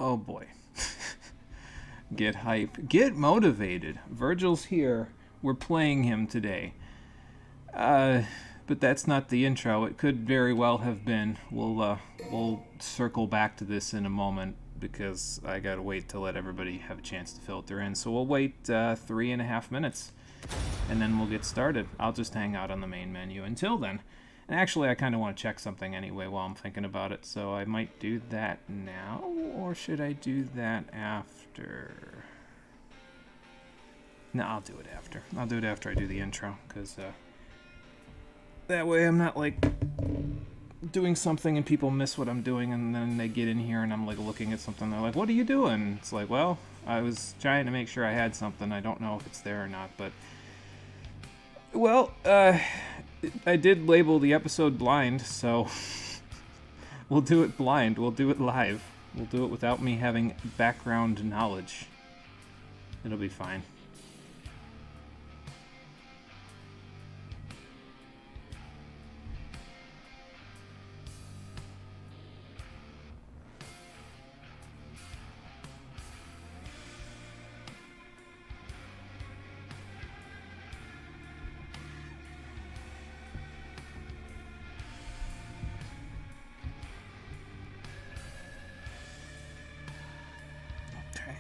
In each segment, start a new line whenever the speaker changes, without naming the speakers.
Oh boy. Get hype. Get motivated. Virgil's here. We're playing him today. But that's not the intro. It could very well have been. We'll circle back to this in a moment because I gotta wait to let everybody have a chance to filter in. So we'll wait 3.5 minutes, and then we'll get started. I'll just hang out on the main menu until then. And actually, I kind of want to check something anyway while I'm thinking about it, so I might do that now, or should I do that after? No, I'll do it after. I'll do it after I do the intro, because that way I'm not, like, doing something and people miss what I'm doing, and then they get in here and I'm, like, looking at something, they're like, what are you doing? It's like, well, I was trying to make sure I had something. I don't know if it's there or not, but... Well, I did label the episode blind, so we'll do it blind. We'll do it live. We'll do it without me having background knowledge. It'll be fine.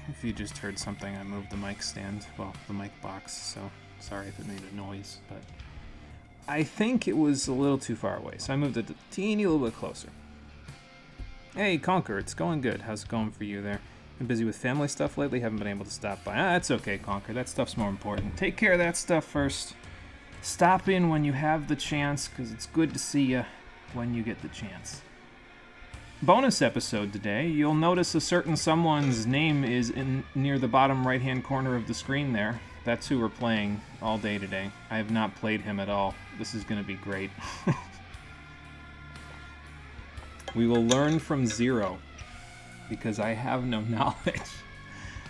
If you just heard something, I moved the mic stand, well, the mic box, so sorry if it made a noise, but I think it was a little too far away, so I moved it a teeny little bit closer. Hey, Conker, it's going good. How's it going for you there? Been busy with family stuff lately, haven't been able to stop by. That's okay, Conker, that stuff's more important. Take care of that stuff first. Stop in when you have the chance, because it's good to see you when you get the chance. Bonus episode today. You'll notice a certain someone's name is near the bottom right-hand corner of the screen there. That's who we're playing all day today. I have not played him at all. This is going to be great. We will learn from zero because I have no knowledge.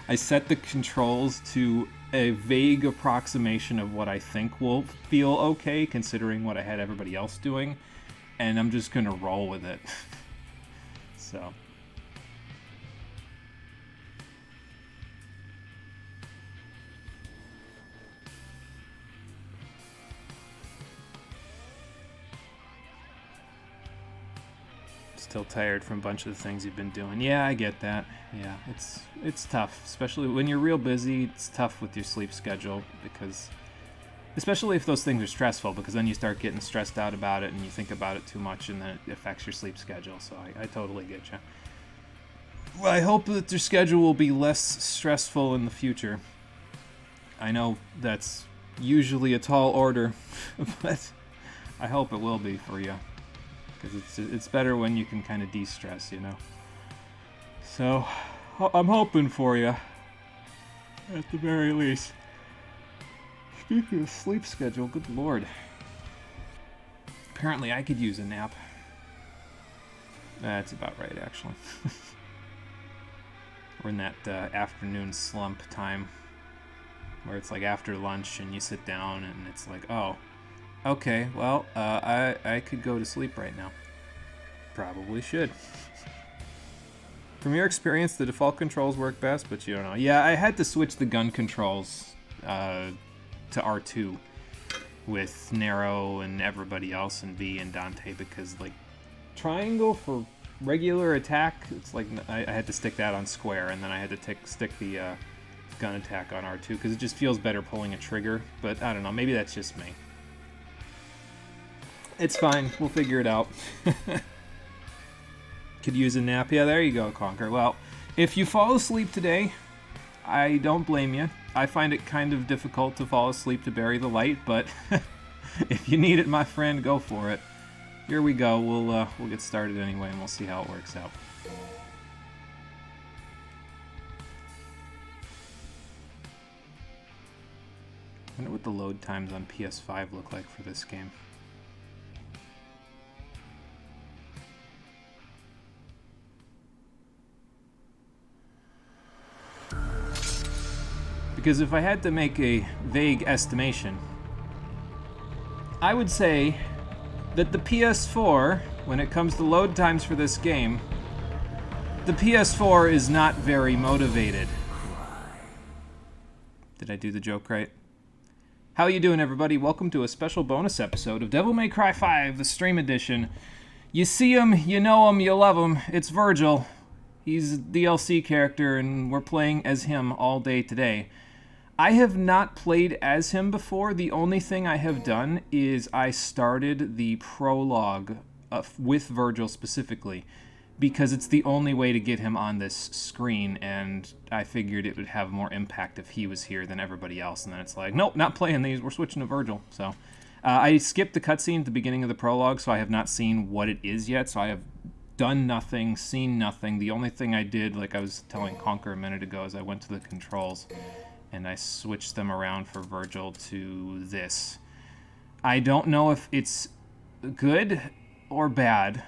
I set the controls to a vague approximation of what I think will feel okay considering what I had everybody else doing, and I'm just going to roll with it. So. Still tired from a bunch of the things you've been doing. Yeah, I get that. Yeah, it's tough, especially when you're real busy. It's tough with your sleep schedule because, especially if those things are stressful, because then you start getting stressed out about it and you think about it too much and then it affects your sleep schedule. So I totally get you. Well, I hope that your schedule will be less stressful in the future. I know that's usually a tall order, but I hope it will be for you. Because it's better when you can kind of de-stress, you know. So, I'm hoping for you, at the very least. Speaking of sleep schedule, good lord. Apparently I could use a nap. That's about right, actually. We're in that afternoon slump time where it's like after lunch and you sit down and it's like, oh, okay, well, I could go to sleep right now. Probably should. From your experience, the default controls work best, but you don't know. Yeah, I had to switch the gun controls to R2 with Nero and everybody else and V and Dante because, like, triangle for regular attack, it's like I had to stick that on square, and then I had to stick the gun attack on R2 because it just feels better pulling a trigger, but I don't know, maybe that's just me. It's fine, we'll figure it out. Could use a nap. Yeah, there you go, Conker. Well, if you fall asleep today, I don't blame you. I find it kind of difficult to fall asleep to bury the light, but if you need it, my friend, go for it. Here we go. We'll get started anyway, and we'll see how it works out. I wonder what the load times on PS5 look like for this game. Because if I had to make a vague estimation, I would say that the PS4, when it comes to load times for this game, The PS4 is not very motivated. Did I do the joke right? How you doing, everybody? Welcome to a special bonus episode of Devil May Cry 5, the stream edition. You see him, you know him, you love him. It's Virgil. He's a DLC character, and we're playing as him all day today. I have not played as him before. The only thing I have done is I started the prologue with Virgil specifically, because it's the only way to get him on this screen, and I figured it would have more impact if he was here than everybody else, and then it's like, nope, not playing these, we're switching to Virgil. So I skipped the cutscene at the beginning of the prologue, so I have not seen what it is yet, so I have done nothing, seen nothing. The only thing I did, like I was telling Conker a minute ago, is I went to the controls, and I switched them around for Virgil to this. I don't know if it's good or bad,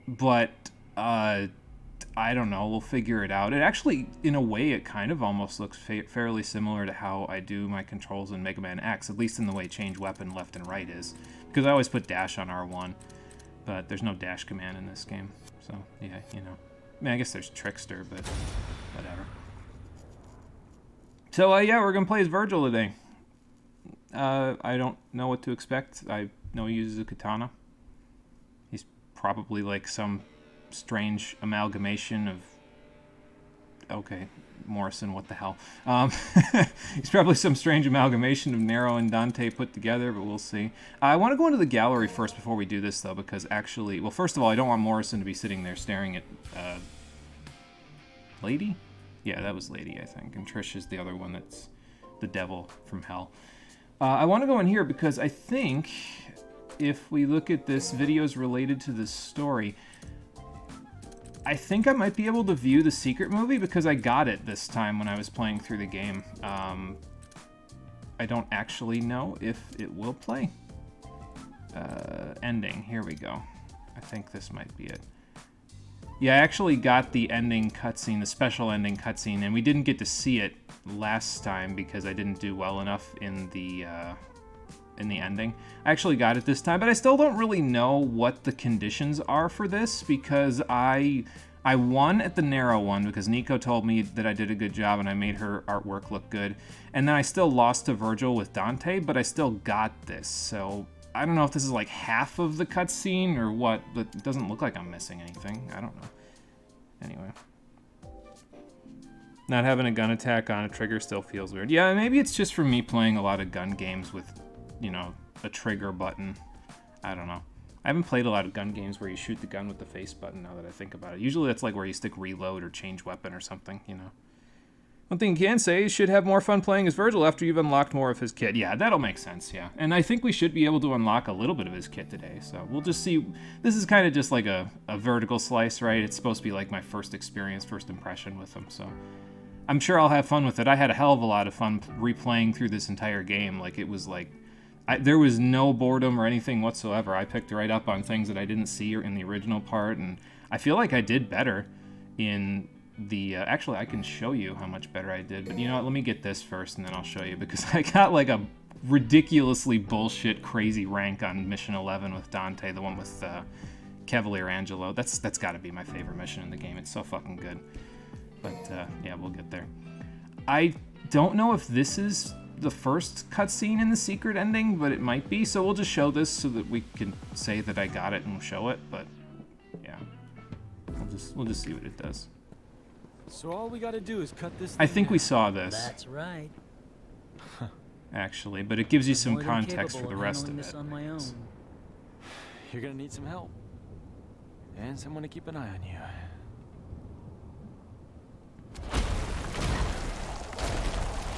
but I don't know. We'll figure it out. It actually, in a way, it kind of almost looks fairly similar to how I do my controls in Mega Man X, at least in the way change weapon left and right is. Because I always put dash on R1, but there's no dash command in this game. So, yeah, you know. I mean, I guess there's Trickster, but whatever. So, yeah, we're going to play as Virgil today. I don't know what to expect. I know he uses a katana. He's probably like some strange amalgamation of... Okay, Morrison, what the hell? He's probably some strange amalgamation of Nero and Dante put together, but we'll see. I want to go into the gallery first before we do this, though, because actually... Well, first of all, I don't want Morrison to be sitting there staring at... Lady? Yeah, that was Lady, I think. And Trish is the other one that's the devil from hell. I want to go in here because I think if we look at this, videos related to this story... I think I might be able to view the secret movie because I got it this time when I was playing through the game. I don't actually know if it will play. Ending, here we go. I think this might be it. Yeah, I actually got the ending cutscene, the special ending cutscene, and we didn't get to see it last time because I didn't do well enough in the ending. I actually got it this time, but I still don't really know what the conditions are for this because I won at the Nero one because Nico told me that I did a good job and I made her artwork look good. And then I still lost to Virgil with Dante, but I still got this. So I don't know if this is like half of the cutscene or what, but it doesn't look like I'm missing anything. I don't know. Anyway. Not having a gun attack on a trigger still feels weird. Yeah, maybe it's just for me playing a lot of gun games with, you know, a trigger button. I don't know. I haven't played a lot of gun games where you shoot the gun with the face button now that I think about it. Usually that's like where you stick reload or change weapon or something, you know. One thing you can say, you should have more fun playing as Virgil after you've unlocked more of his kit. Yeah, that'll make sense, yeah. And I think we should be able to unlock a little bit of his kit today, so we'll just see. This is kind of just like a vertical slice, right? It's supposed to be like my first experience, first impression with him, so I'm sure I'll have fun with it. I had a hell of a lot of fun replaying through this entire game. Like, it was like... there was no boredom or anything whatsoever. I picked right up on things that I didn't see in the original part, and I feel like I did better in the... actually, I can show you how much better I did, but you know what? Let me get this first, and then I'll show you, because I got like a ridiculously bullshit crazy rank on Mission 11 with Dante, the one with Cavalier Angelo. That's got to be my favorite mission in the game. It's so fucking good. But, yeah, we'll get there. I don't know if this is the first cutscene in the secret ending, but it might be, so we'll just show this so that we can say that I got it and we'll show it, but yeah. We'll just see what it does.
So all we gotta do is cut this.
I think we saw this.
That's right.
Actually, but it gives you some context for the rest of it.
On my own.
You're gonna need some help. And someone to keep an eye on you.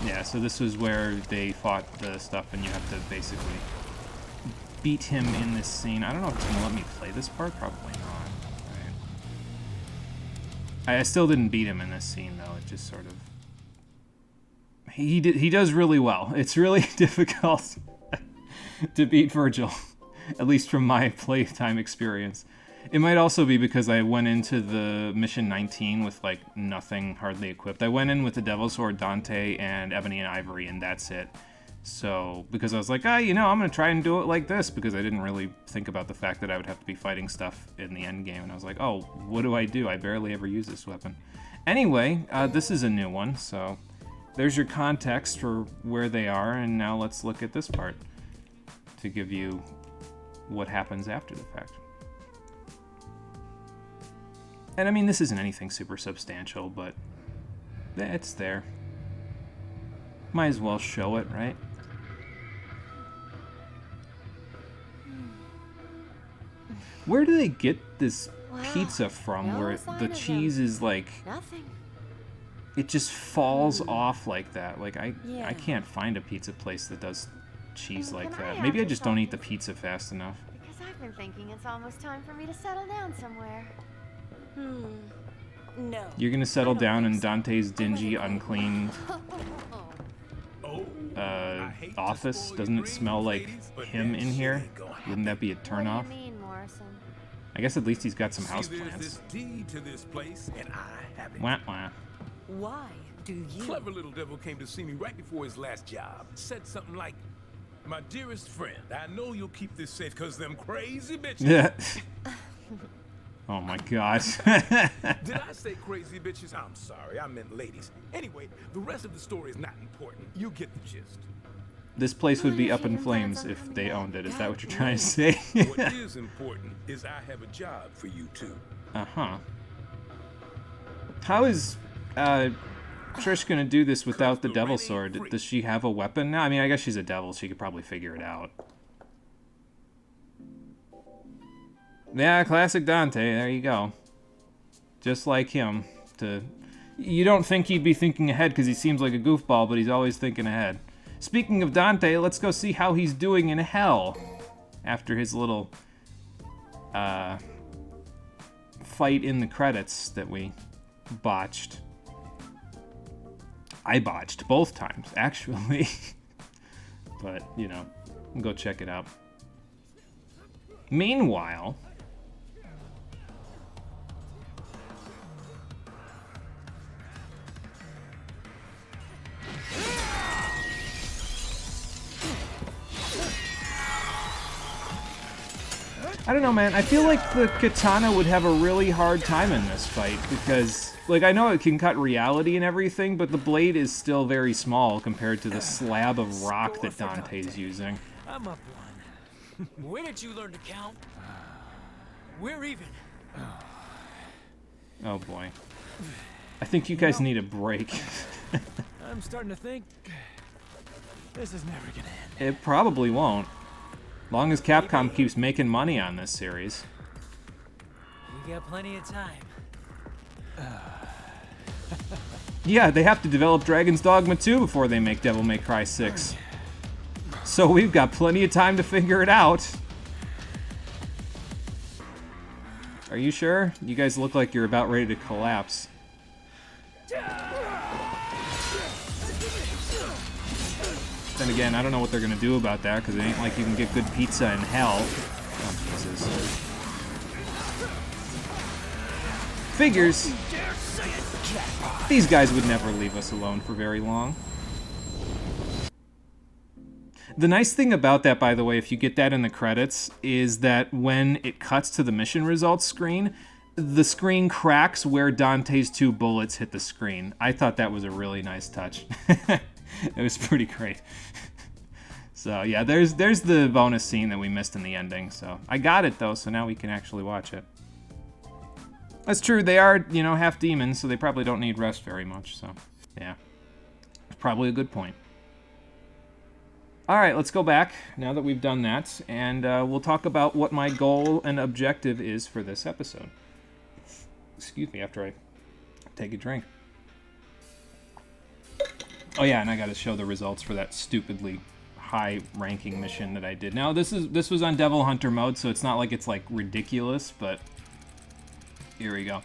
Yeah, so this was where they fought the stuff, and you have to basically beat him in this scene. I don't know if it's going to let me play this part. Probably not. Right. I still didn't beat him in this scene, though. It just sort of... He does really well. It's really difficult to beat Virgil, at least from my playtime experience. It might also be because I went into the Mission 19 with, like, nothing hardly equipped. I went in with the Devil's Sword, Dante, and Ebony and Ivory, and that's it. So, because I was like, I'm going to try and do it like this, because I didn't really think about the fact that I would have to be fighting stuff in the end game. And I was like, oh, what do? I barely ever use this weapon. Anyway, this is a new one, so there's your context for where they are, and now let's look at this part to give you what happens after the fact. And I mean, this isn't anything super substantial, but it's there. Might as well show it, right? Where do they get this pizza from where the cheese is like...
Nothing.
It just falls off like that. Like, I can't find a pizza place that does cheese like that. Maybe I just don't eat the pizza fast enough.
Because I've been thinking it's almost time for me to settle down somewhere. No.
You're gonna settle down in Dante's dingy, unclean office? Doesn't it smell like him in here? Wouldn't that be a turnoff?
What do you mean, Morrison?
I guess at least he's got some houseplants. Wah wah.
Why do you?
Clever little devil came to see me right before his last job. Said something like, "My dearest friend, I know you'll keep this safe because them crazy bitches."
Yeah. Oh my god.
Did I say crazy bitches? I'm sorry, I meant ladies. Anyway, the rest of the story is not important. You get the gist.
This place would be up in flames if they owned it. Is that what you're trying to say?
What is important is I have a job for you too.
Uh-huh. How is Trish gonna do this without the devil sword? Does she have a weapon now? I mean, I guess she's a devil. She could probably figure it out. Yeah, classic Dante. There you go. Just like him. You don't think he'd be thinking ahead because he seems like a goofball, but he's always thinking ahead. Speaking of Dante, let's go see how he's doing in hell after his little fight in the credits that we botched. I botched both times, actually. But, we'll go check it out. Meanwhile... I don't know, man. I feel like the katana would have a really hard time in this fight because, like, I know it can cut reality and everything, but the blade is still very small compared to the slab of rock that Dante's using.
I'm up one.
When did you learn to count? We're even.
Oh boy. I think you guys need a break.
I'm starting to think this is never gonna end.
It probably won't. Long as Capcom keeps making money on this series.
We got plenty of time.
Yeah, they have to develop Dragon's Dogma 2 before they make Devil May Cry 6. So we've got plenty of time to figure it out. Are you sure? You guys look like you're about ready to collapse. Then again, I don't know what they're gonna do about that, because it ain't like you can get good pizza in hell. Oh, Jesus. Figures. These guys would never leave us alone for very long. The nice thing about that, by the way, if you get that in the credits, is that when it cuts to the mission results screen, the screen cracks where Dante's 2 bullets hit the screen. I thought that was a really nice touch. It was pretty great. So yeah, there's the bonus scene that we missed in the ending. So I got it though, so now we can actually watch it. That's true, they are, half demons, so they probably don't need rest very much, so yeah. Probably a good point. Alright, let's go back, now that we've done that, and we'll talk about what my goal and objective is for this episode. Excuse me, after I take a drink. Oh yeah, and I gotta show the results for that stupidly high-ranking mission that I did. Now, this was on Devil Hunter mode, so it's not like it's, like, ridiculous, but... Here we go.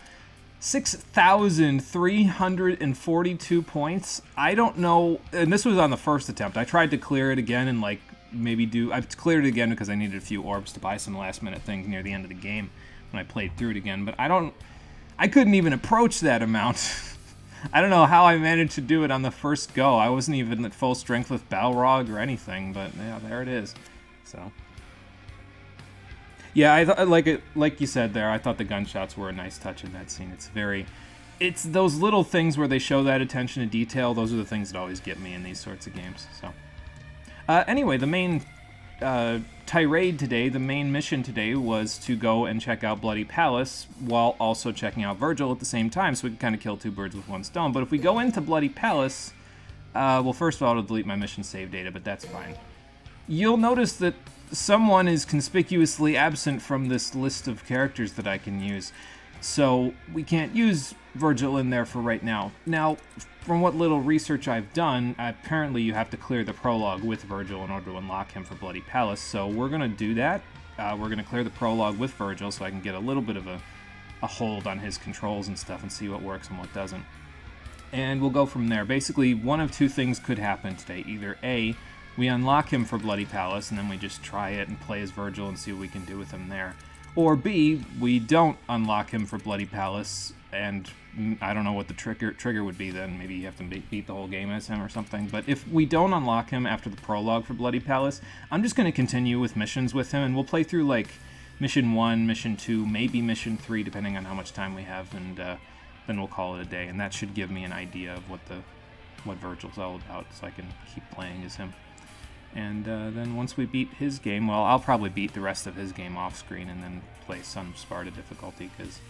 6,342 points. I don't know, and this was on the first attempt. I tried to clear it again and like I've cleared it again because I needed a few orbs to buy some last minute things near the end of the game when I played through it again, but I couldn't even approach that amount. I don't know how I managed to do it on the first go. I wasn't even at full strength with Balrog or anything, but yeah, there it is. So, yeah, I thought, like you said there, I thought the gunshots were a nice touch in that scene. It's those little things where they show that attention to detail. Those are the things that always get me in these sorts of games. So, anyway, the main tirade today, the main mission today was to go and check out Bloody Palace while also checking out Virgil at the same time, so we can kind of kill two birds with one stone. But if we go into Bloody Palace, well, first of all, it'll delete my mission save data, but that's fine. You'll notice that someone is conspicuously absent from this list of characters that I can use, so we can't use Virgil in there for right now. Now, from what little research I've done, apparently you have to clear the prologue with Virgil in order to unlock him for Bloody Palace, so we're going to do that. We're going to clear the prologue with Virgil so I can get a little bit of a hold on his controls and stuff and see what works and what doesn't. And we'll go from there. Basically, one of two things could happen today. Either A, we unlock him for Bloody Palace, and then we just try it and play as Virgil and see what we can do with him there. Or B, we don't unlock him for Bloody Palace, and I don't know what the trigger would be then. Maybe you have to beat the whole game as him or something. But if we don't unlock him after the prologue for Bloody Palace, I'm just going to continue with missions with him, and we'll play through, like, Mission 1, Mission 2, maybe Mission 3, depending on how much time we have, and then we'll call it a day. And that should give me an idea of what Virgil's all about, so I can keep playing as him. And then once we beat his game, well, I'll probably beat the rest of his game off screen and then play Son of Sparta difficulty, because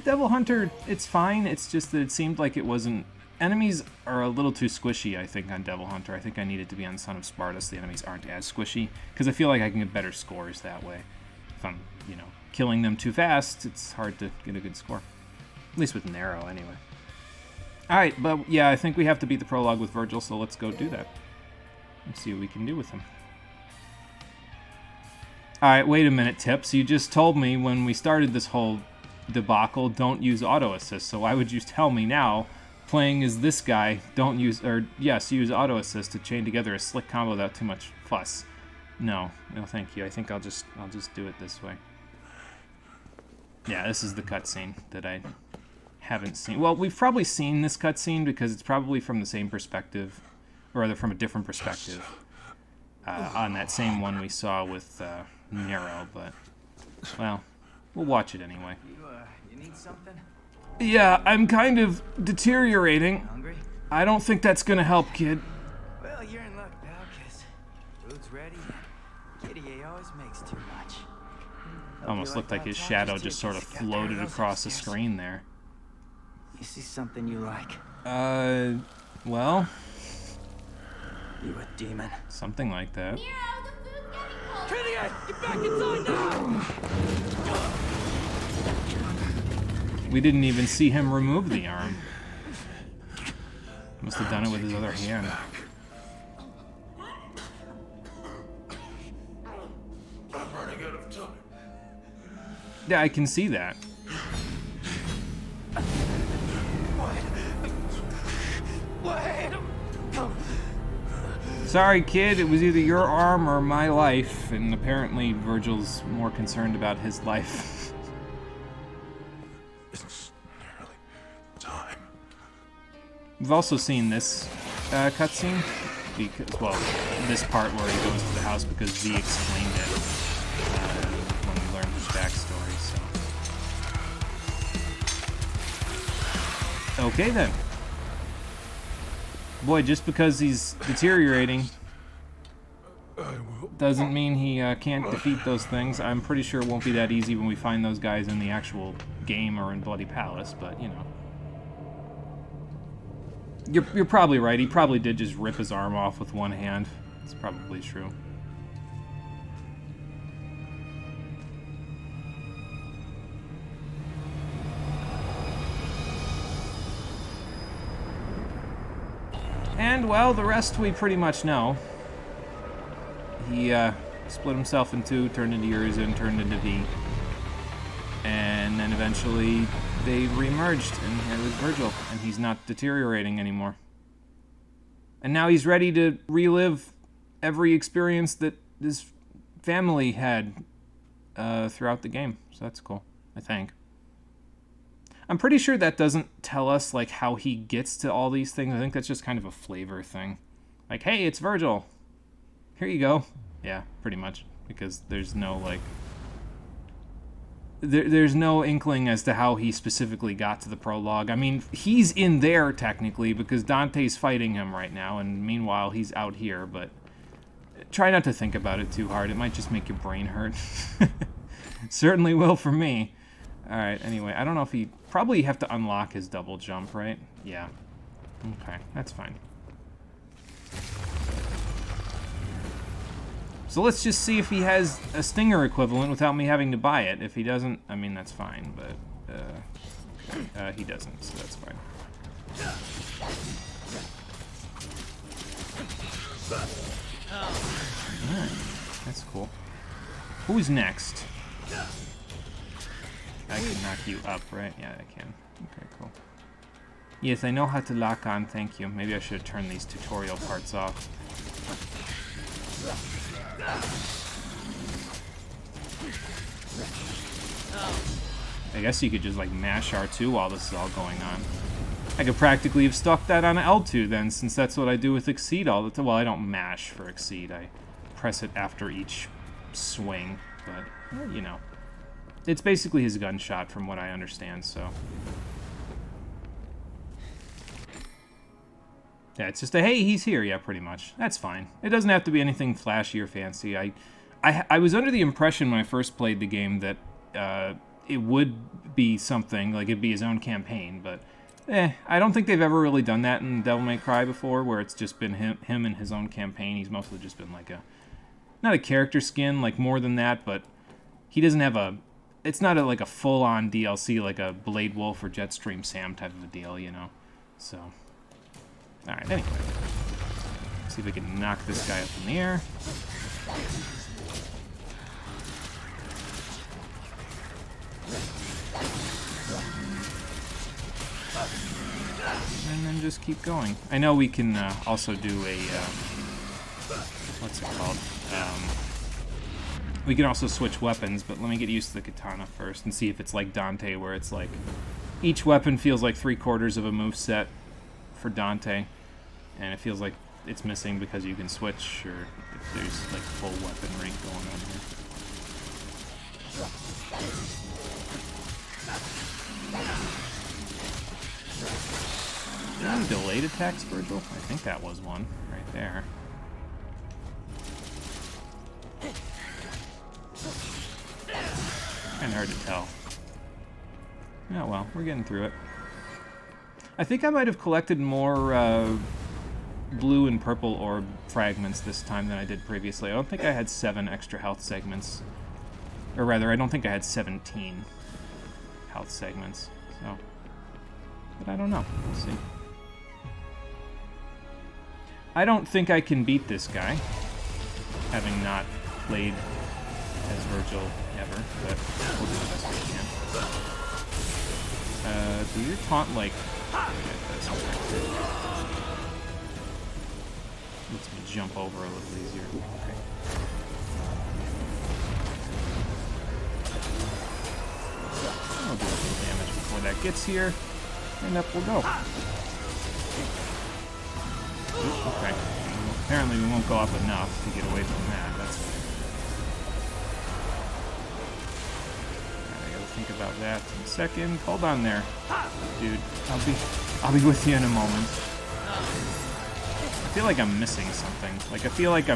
Devil Hunter, it's fine. It's just that it seemed like it wasn't... Enemies are a little too squishy, I think, on Devil Hunter. I think I need it to be on Son of Sparta so the enemies aren't as squishy, because I feel like I can get better scores that way. If I'm, killing them too fast, it's hard to get a good score. At least with Nero, anyway. Alright, but yeah, I think we have to beat the prologue with Virgil, so let's go do that. Let's see what we can do with him. Alright, wait a minute, Tips. You just told me when we started this whole debacle, don't use auto assist. So why would you tell me now, playing as this guy, use auto assist to chain together a slick combo without too much fuss? No, thank you. I think I'll just do it this way. Yeah, this is the cutscene that I haven't seen. Well, we've probably seen this cutscene because it's probably from the same perspective, or rather from a different perspective, on that same one we saw with Nero, but, well, we'll watch it anyway.
You need something?
Yeah, I'm kind of deteriorating.
Hungry?
I don't think that's gonna help, kid.
Well, you're in luck, pal, 'cause food's ready. Kitty always makes too much.
Almost looked like his shadow just sort of floated across the screen there.
You see something you like?
Well,
You a demon?
something like that.
Nero, the food's getting cold.
Idiot! Get back inside now!
We didn't even see him remove the arm. Must have done it with his other hand.
I'm running out of time.
Yeah, I can see that. Sorry, kid, it was either your arm or my life, and apparently Virgil's more concerned about his life.
It's nearly time.
We've also seen this cutscene, because, well, this part where he goes to the house because Z explained it when we learned his backstory, so. Okay then. Boy, just because he's deteriorating doesn't mean he can't defeat those things. I'm pretty sure it won't be that easy when we find those guys in the actual game or in Bloody Palace, but, You're probably right. He probably did just rip his arm off with one hand. It's probably true. And, well, the rest we pretty much know. He split himself in two, turned into Urizen, turned into V. And then eventually they reemerged, and here was Virgil, and he's not deteriorating anymore. And now he's ready to relive every experience that his family had throughout the game. So that's cool, I think. I'm pretty sure that doesn't tell us like how he gets to all these things. I think that's just kind of a flavor thing. Like, hey, it's Virgil. Here you go. Yeah, pretty much. Because there's no like... There's no inkling as to how he specifically got to the prologue. I mean, he's in there technically because Dante's fighting him right now, and meanwhile he's out here, but try not to think about it too hard. It might just make your brain hurt. Certainly will for me. Alright, anyway, I don't know if he... Probably have to unlock his double jump, right? Yeah. Okay, that's fine. So let's just see if he has a Stinger equivalent without me having to buy it. If he doesn't, I mean, that's fine, but... he doesn't, so that's fine. Alright, that's cool. Who's next? I can knock you up, right? Yeah, I can. Okay, cool. Yes, I know how to lock on, thank you. Maybe I should have turned these tutorial parts off. I guess you could just, like, mash R2 while this is all going on. I could practically have stuck that on L2 then, since that's what I do with Exceed all the time. Well, I don't mash for Exceed. I press it after each swing, but, well, you know. It's basically his gunshot from what I understand, so... Yeah, it's just a, hey, he's here. Yeah, pretty much. That's fine. It doesn't have to be anything flashy or fancy. I was under the impression when I first played the game that it would be something, like it'd be his own campaign, but I don't think they've ever really done that in Devil May Cry before, where it's just been him and his own campaign. He's mostly just been like a, not a character skin, like more than that, but he doesn't have a, it's not like a full-on DLC, like a Blade Wolf or Jetstream Sam type of a deal, you know, so... Alright, anyway. See if we can knock this guy up in the air. And then just keep going. I know we can also do a... what's it called? We can also switch weapons, but let me get used to the katana first and see if it's like Dante, where it's like... Each weapon feels like 3/4 of a moveset for Dante, and it feels like it's missing because you can switch, or if there's like full weaponry going on here. Any delayed attacks, Virgil? I think that was one right there. Kinda hard to tell. Oh well, we're getting through it. I think I might have collected more blue and purple orb fragments this time than I did previously. I don't think I had 7 extra health segments. Or rather, I don't think I had 17 health segments. So, but I don't know. We'll see. I don't think I can beat this guy, having not played as Virgil ever, but we'll do the best we can. Do your taunt, like... Lets me jump over a little easier. Okay. I'll do a little damage before that gets here, and up we'll go. Ooh, okay. Apparently we won't go up enough to get away from that. That's fine. I gotta think about that in a second. Hold on there, dude. I'll be with you in a moment. I feel like I'm missing something. Like, I feel like I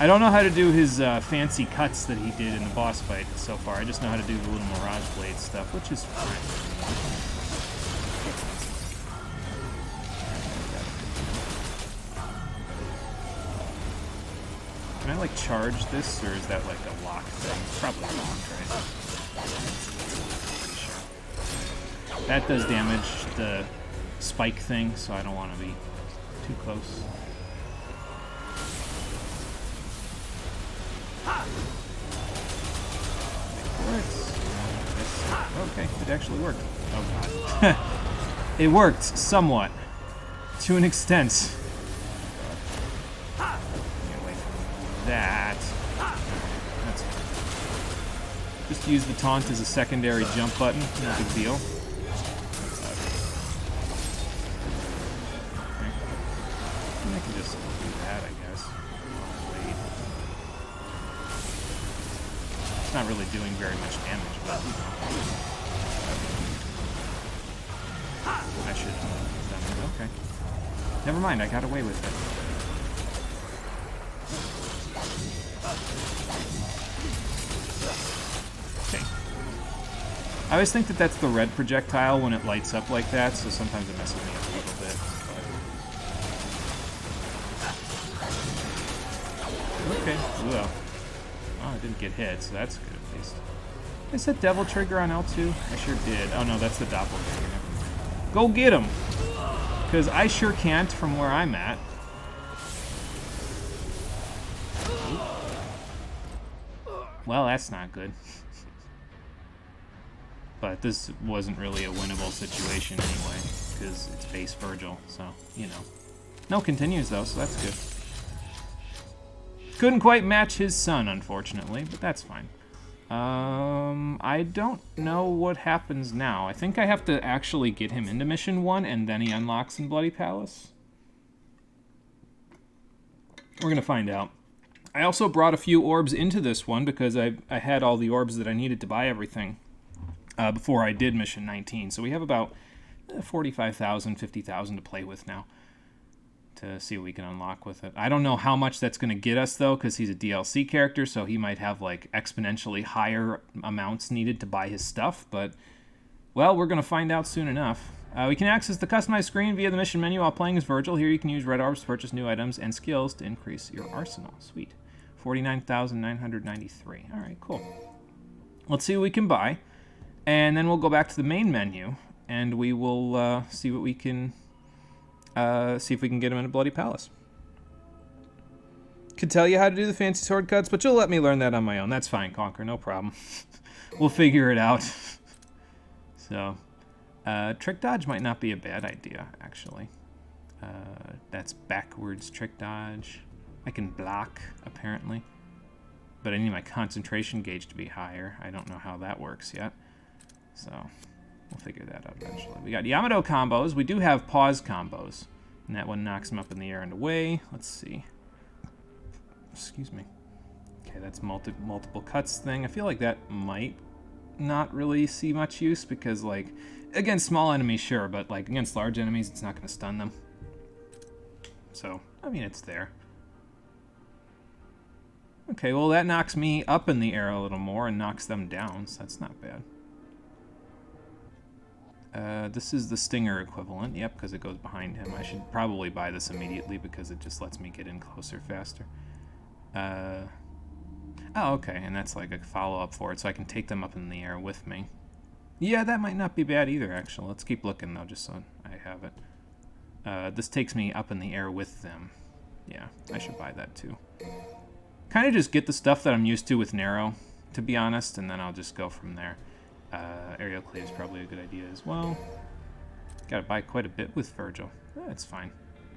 don't know how to do his fancy cuts that he did in the boss fight so far. I just know how to do the little Mirage Blade stuff, which is fine. Can I, like, charge this, or is that, like, a lock thing? It's probably locked, right? Pretty sure. That does damage the spike thing, so I don't want to be too close. It works. Okay, it actually worked. Oh god. It worked, somewhat. To an extent. Get away from that. That's fine. Just use the taunt as a secondary jump button. No big deal. Okay. I can just do that, I guess. Wait. It's not really doing very much damage, but you know. I should have done it. Okay. Never mind, I got away with it. Okay. I always think that that's the red projectile when it lights up like that, so sometimes it messes me up a little bit. But... okay, well. Oh, I didn't get hit, so that's good at least. Did I set Devil Trigger on L2? I sure did. Oh no, that's the Doppelganger. Go get him! Because I sure can't from where I'm at. Well, that's not good. But this wasn't really a winnable situation anyway, because it's base Virgil, so, you know. No continues, though, so that's good. Couldn't quite match his son, unfortunately, but that's fine. I don't know what happens now. I think I have to actually get him into Mission 1, and then he unlocks in Bloody Palace. We're gonna find out. I also brought a few orbs into this one, because I had all the orbs that I needed to buy everything before I did Mission 19. So we have about 45,000, 50,000 to play with now, to see what we can unlock with it. I don't know how much that's going to get us, though, because he's a DLC character, so he might have, like, exponentially higher amounts needed to buy his stuff, but, well, we're going to find out soon enough. We can access the customized screen via the mission menu while playing as Virgil. Here you can use red orbs to purchase new items and skills to increase your arsenal. Sweet. 49,993. All right, cool. Let's see what we can buy, and then we'll go back to the main menu, and we will see what we can... see if we can get him in a Bloody Palace. Could tell you how to do the fancy sword cuts, but you'll let me learn that on my own. That's fine, Conquer, no problem. We'll figure it out. So, trick dodge might not be a bad idea, actually. That's backwards trick dodge. I can block, apparently. But I need my concentration gauge to be higher. I don't know how that works yet. So... we'll figure that out eventually. We got Yamato combos. We do have pause combos. And that one knocks him up in the air and away. Let's see. Excuse me. Okay, that's multiple cuts thing. I feel like that might not really see much use because, like, against small enemies, sure, but, like, against large enemies, it's not going to stun them. So, I mean, it's there. Okay, well, that knocks me up in the air a little more and knocks them down, so that's not bad. This is the Stinger equivalent. Yep, because it goes behind him. I should probably buy this immediately because it just lets me get in closer faster. Oh, okay, and that's like a follow-up for it, so I can take them up in the air with me. Yeah, that might not be bad either, actually. Let's keep looking, though, just so I have it. This takes me up in the air with them. Yeah, I should buy that, too. Kind of just get the stuff that I'm used to with Nero, to be honest, and then I'll just go from there. Aerial cleave is probably a good idea as well. Gotta buy quite a bit with Virgil. That's fine.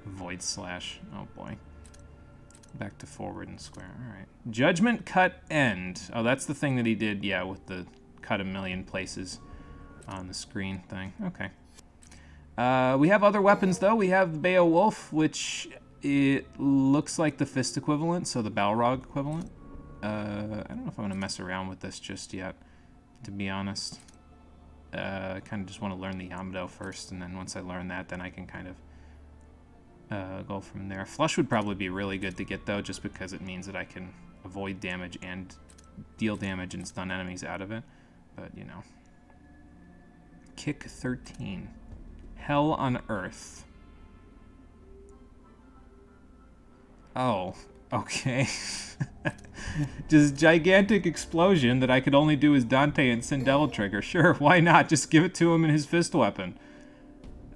Void slash. Oh boy. Back to forward and square. Alright. Judgment cut end. Oh, that's the thing that he did, yeah, with the cut a million places on the screen thing. Okay. We have other weapons, though. We have the Beowulf, which it looks like the fist equivalent, so the Balrog equivalent. I don't know if I'm going to mess around with this just yet, to be honest. I kind of just want to learn the Yamato first, and then once I learn that, then I can kind of go from there. Flush would probably be really good to get, though, just because it means that I can avoid damage and deal damage and stun enemies out of it. But, you know. Kick 13. Hell on Earth. Oh, okay. Just gigantic explosion that I could only do as Dante and Sin Devil Trigger. Sure, why not? Just give it to him in his fist weapon.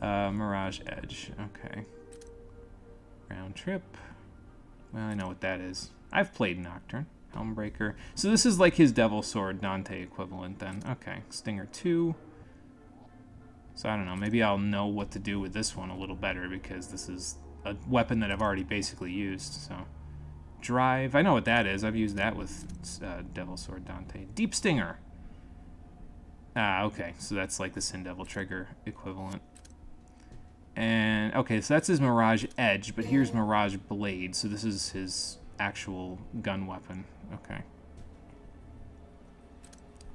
Mirage Edge. Okay. Round trip. Well, I know what that is. I've played Nocturne. Helmbreaker. So this is like his Devil Sword Dante equivalent then. Okay. Stinger 2. So I don't know. Maybe I'll know what to do with this one a little better because this is a weapon that I've already basically used. So Drive. I know what that is. I've used that with Devil Sword Dante. Deep Stinger. Ah, okay. So that's like the Sin Devil trigger equivalent. And, okay, so that's his Mirage Edge, but here's Mirage Blade. So this is his actual gun weapon. Okay.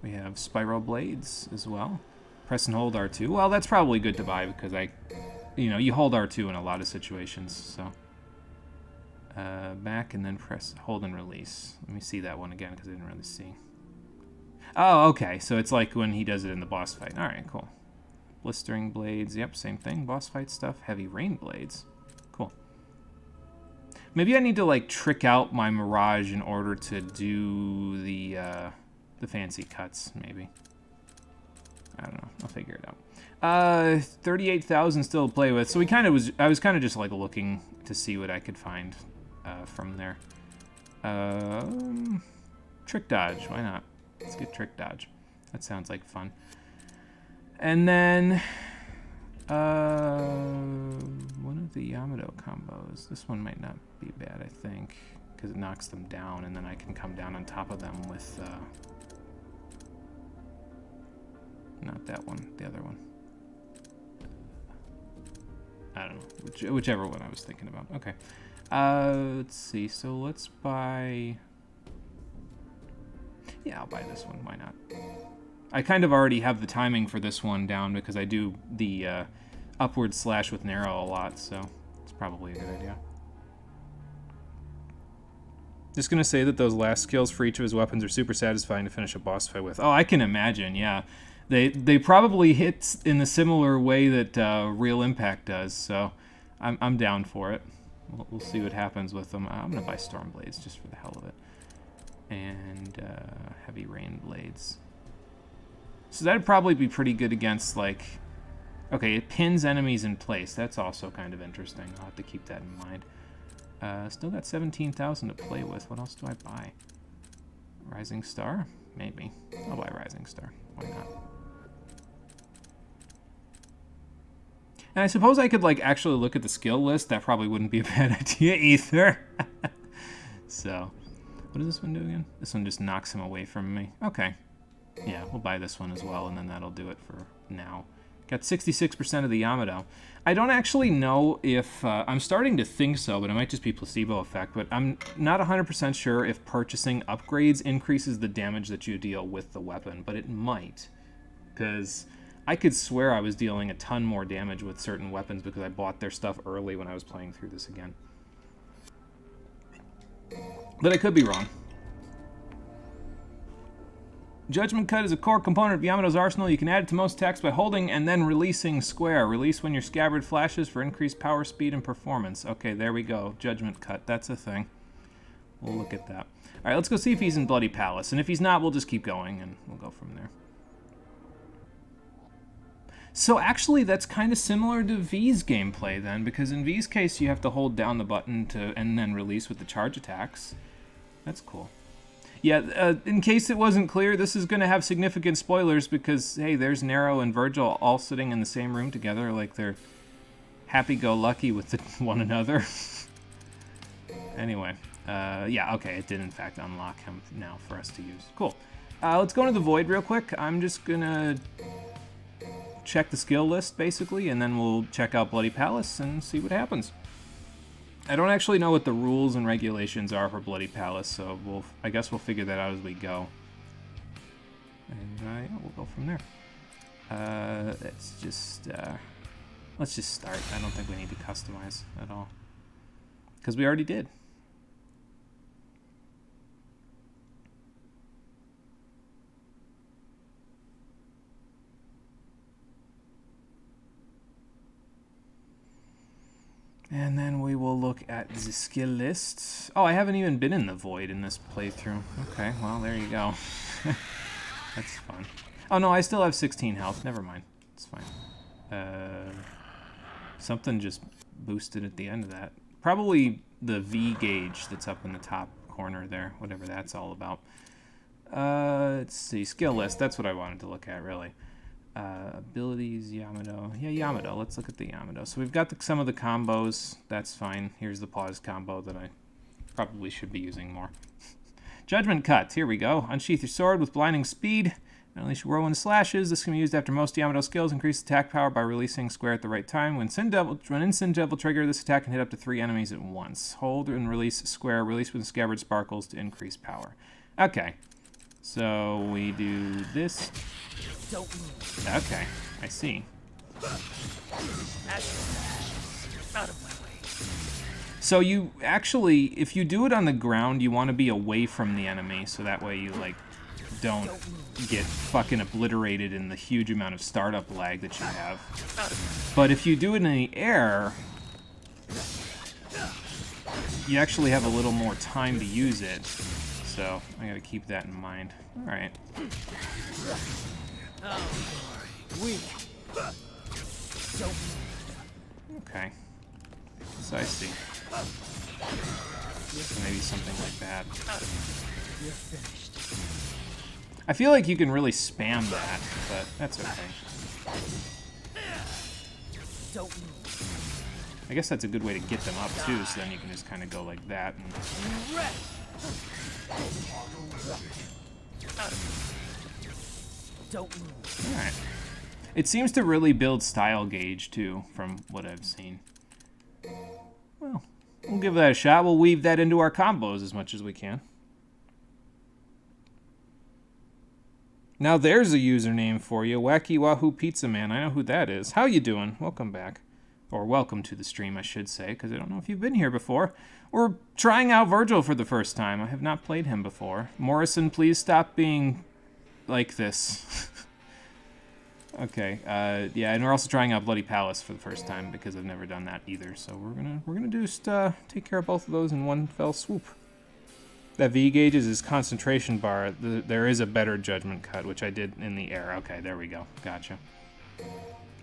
We have Spiral Blades as well. Press and hold R2. Well, that's probably good to buy because you hold R2 in a lot of situations, so. Back and then press, hold and release. Let me see that one again because I didn't really see. Oh, okay, so it's like when he does it in the boss fight. All right, cool. Blistering Blades, yep, same thing. Boss fight stuff. Heavy Rain Blades. Cool. Maybe I need to, like, trick out my Mirage in order to do the fancy cuts, maybe. I don't know. I'll figure it out. 38,000 still to play with. So I was kind of just, like, looking to see what I could find from there. Trick Dodge, why not? Let's get Trick Dodge. That sounds like fun. And then, one of the Yamato combos. This one might not be bad, I think, because it knocks them down, and then I can come down on top of them with, not that one, the other one. I don't know, whichever one I was thinking about. Okay. Let's see, so let's buy... Yeah, I'll buy this one, why not? I kind of already have the timing for this one down because I do the upward slash with narrow a lot, so it's probably a good idea. Just gonna say that those last skills for each of his weapons are super satisfying to finish a boss fight with. Oh, I can imagine, yeah. They probably hit in the similar way that Real Impact does, so I'm down for it. We'll see what happens with them. I'm gonna buy Storm Blades just for the hell of it. And Heavy Rain Blades. So that'd probably be pretty good against, like... Okay, it pins enemies in place. That's also kind of interesting. I'll have to keep that in mind. Still got 17,000 to play with. What else do I buy? Rising Star? Maybe. I'll buy Rising Star. Why not? And I suppose I could, like, actually look at the skill list. That probably wouldn't be a bad idea either. So, what does this one do again? This one just knocks him away from me. Okay. Yeah, we'll buy this one as well, and then that'll do it for now. Got 66% of the Yamato. I don't actually know if... I'm starting to think so, but it might just be placebo effect, but I'm not 100% sure if purchasing upgrades increases the damage that you deal with the weapon, but it might. Because I could swear I was dealing a ton more damage with certain weapons because I bought their stuff early when I was playing through this again. But I could be wrong. Judgment Cut is a core component of Yamato's arsenal. You can add it to most attacks by holding and then releasing square. Release when your scabbard flashes for increased power, speed, and performance. Okay, there we go. Judgment Cut. That's a thing. We'll look at that. All right, let's go see if he's in Bloody Palace. And if he's not, we'll just keep going, and we'll go from there. So actually, that's kind of similar to V's gameplay then, because in V's case, you have to hold down the button and then release with the charge attacks. That's cool. Yeah, in case it wasn't clear, this is going to have significant spoilers because, hey, there's Nero and Virgil all sitting in the same room together like they're happy-go-lucky with one another. Anyway, yeah, okay, it did in fact unlock him now for us to use. Cool. Let's go into the Void real quick. I'm just going to check the skill list, basically, and then we'll check out Bloody Palace and see what happens. I don't actually know what the rules and regulations are for Bloody Palace, so I guess we'll figure that out as we go. And yeah, we'll go from there. Let's just start. I don't think we need to customize at all, because we already did. And then we will look at the skill list. Oh, I haven't even been in the Void in this playthrough. Okay, well, there you go. That's fun. Oh, no, I still have 16 health. Never mind. It's fine. Something just boosted at the end of that. Probably the V gauge that's up in the top corner there, whatever that's all about. Let's see. Skill list. That's what I wanted to look at, really. Abilities, Yamato. Yeah, Yamato. Let's look at the Yamato. So we've got some of the combos. That's fine. Here's the pause combo that I probably should be using more. Judgment Cut. Here we go. Unsheath your sword with blinding speed. Unleash whirlwind slashes. This can be used after most Yamato skills. Increase attack power by releasing square at the right time. When in Sin Devil trigger, this attack can hit up to 3 enemies at once. Hold and release square. Release when scabbard sparkles to increase power. Okay. So we do this. Okay, I see.
Out of my way.
So you actually, if you do it on the ground, you want to be away from the enemy, so that way you, like, don't get fucking obliterated in the huge amount of startup lag that you have. But if you do it in the air, you actually have a little more time to use it. So I gotta keep that in mind. Alright. Okay. So I see. So maybe something like that. I feel like you can really spam that, but that's okay. I guess that's a good way to get them up too, so then you can just kind of go like that and... Alright. It seems to really build style gauge too, from what I've seen. Well, we'll give that a shot. We'll weave that into our combos as much as we can. Now there's a username for you, Wacky Wahoo Pizza Man. I know who that is. How you doing? Welcome back. Or welcome to the stream, I should say, because I don't know if you've been here before. We're trying out Virgil for the first time. I have not played him before. Morrison, please stop being like this. Okay, yeah, and we're also trying out Bloody Palace for the first time because I've never done that either. So we're gonna just take care of both of those in one fell swoop. That V gauge is his concentration bar. There is a better judgment cut, which I did in the air. Okay, there we go. Gotcha.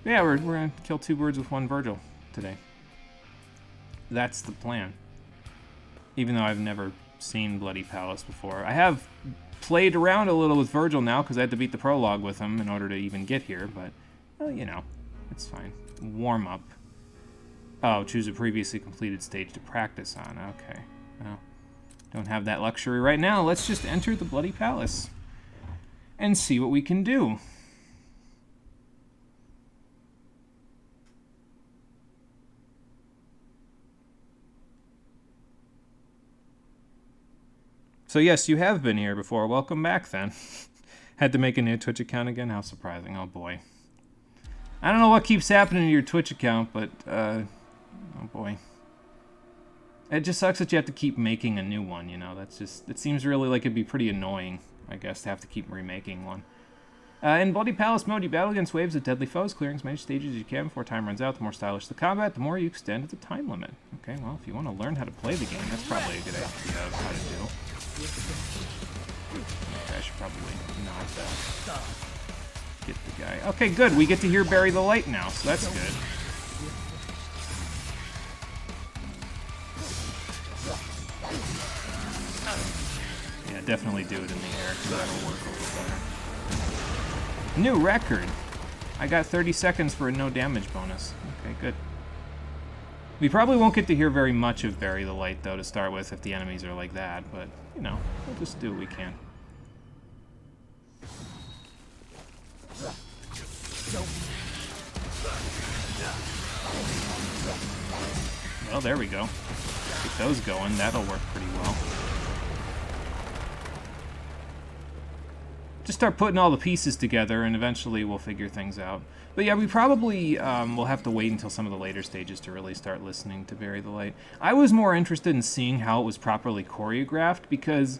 Yeah, we're gonna kill 2 birds with 1 Virgil today. That's the plan. Even though I've never seen Bloody Palace before, I have played around a little with Virgil now because I had to beat the prologue with him in order to even get here, but, well, you know, it's fine. Warm up. Oh, choose a previously completed stage to practice on. Okay. Well, don't have that luxury right now. Let's just enter the Bloody Palace and see what we can do. So yes, you have been here before. Welcome back, then. Had to make a new Twitch account again? How surprising. Oh, boy. I don't know what keeps happening to your Twitch account, but, oh, boy. It just sucks that you have to keep making a new one, you know? That's just... It seems really like it'd be pretty annoying, I guess, to have to keep remaking one. In Bloody Palace mode, you battle against waves of deadly foes, clearing as many stages as you can before time runs out. The more stylish the combat, the more you extend the time limit. Okay, well, if you want to learn how to play the game, that's probably a good idea of how to do. Okay, I should probably not get the guy. Okay, good. We get to hear Bury the Light now, so that's good. Yeah, definitely do it in the air, because that'll work a little better. New record. I got 30 seconds for a no damage bonus. Okay, good. We probably won't get to hear very much of Bury the Light, though, to start with, if the enemies are like that, but, you know, we'll just do what we can. Well, there we go. Get those going. That'll work pretty well. Just start putting all the pieces together, and eventually we'll figure things out. But yeah, we probably will have to wait until some of the later stages to really start listening to Bury the Light. I was more interested in seeing how it was properly choreographed, because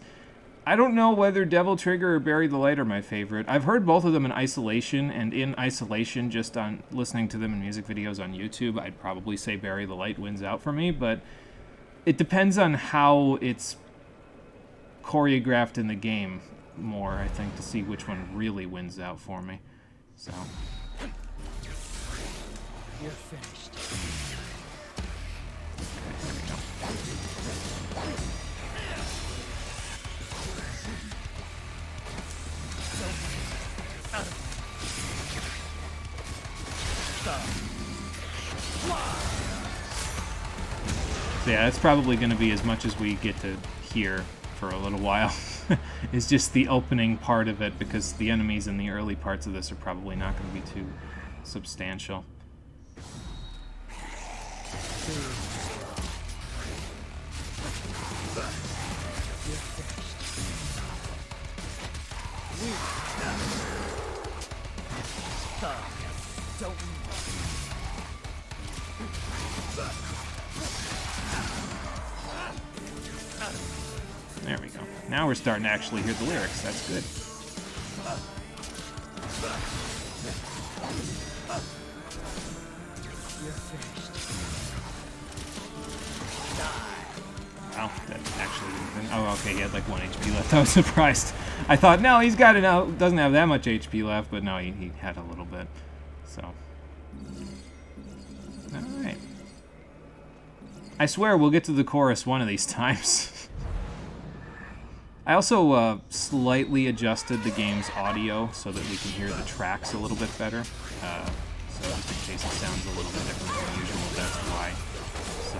I don't know whether Devil Trigger or Bury the Light are my favorite. I've heard both of them in isolation, and in isolation, just on listening to them in music videos on YouTube, I'd probably say Bury the Light wins out for me, but it depends on how it's choreographed in the game more, I think, to see which one really wins out for me. So...
You're finished.
Okay, there we go. So yeah, that's probably going to be as much as we get to hear for a little while. Is just the opening part of it, because the enemies in the early parts of this are probably not going to be too substantial. There we go. Now we're starting to actually hear the lyrics. That's good. Wow, that actually didn't think. Oh, okay, he had like 1 HP left. I was surprised. I thought, no, he's got it now. Doesn't have that much HP left, but no, he had a little bit. So, all right. I swear we'll get to the chorus one of these times. I also slightly adjusted the game's audio so that we can hear the tracks a little bit better. So just in case it sounds a little bit different than usual, that's why. So.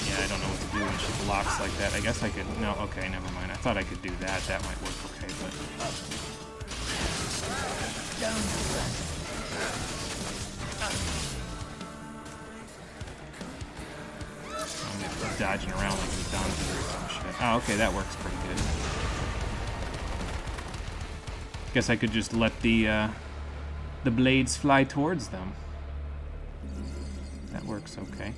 Yeah, I don't know what to do when she blocks like that. I guess I could... No, okay, never mind. I thought I could do that. That might work okay, but... I'm dodging around like he's done or some shit. Oh, okay, that works pretty good. Guess I could just let the blades fly towards them. That works okay.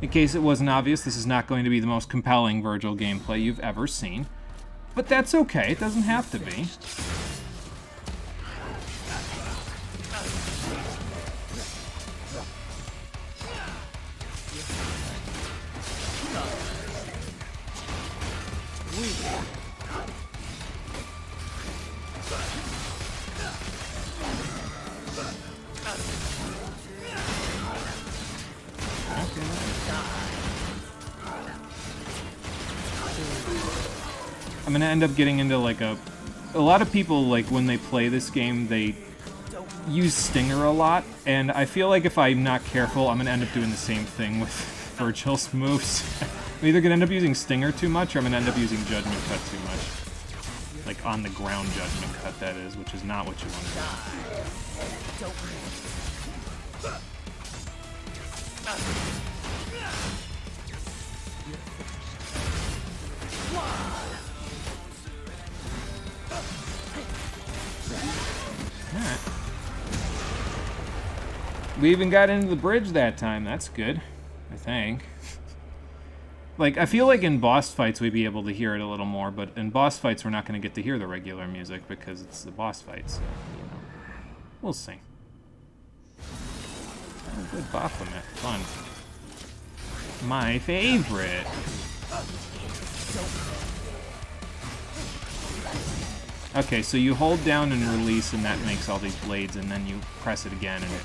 In case it wasn't obvious, this is not going to be the most compelling Vergil gameplay you've ever seen. But that's okay, it doesn't have to be. I'm gonna end up getting into like a lot of people, like when they play this game, they use Stinger a lot, and I feel like if I'm not careful, I'm gonna end up doing the same thing with Vergil's moves. I'm either gonna end up using Stinger too much, or I'm gonna end up using Judgment Cut too much. Like on the ground Judgment Cut, that is, which is not what you want to do. Alright. We even got into the bridge that time. That's good, I think. Like, I feel like in boss fights we'd be able to hear it a little more, but in boss fights we're not going to get to hear the regular music because it's the boss fight, so, you know. We'll see. Oh, good Baphomet. Fun. My favorite. Okay, so you hold down and release, and that makes all these blades, and then you press it again, and it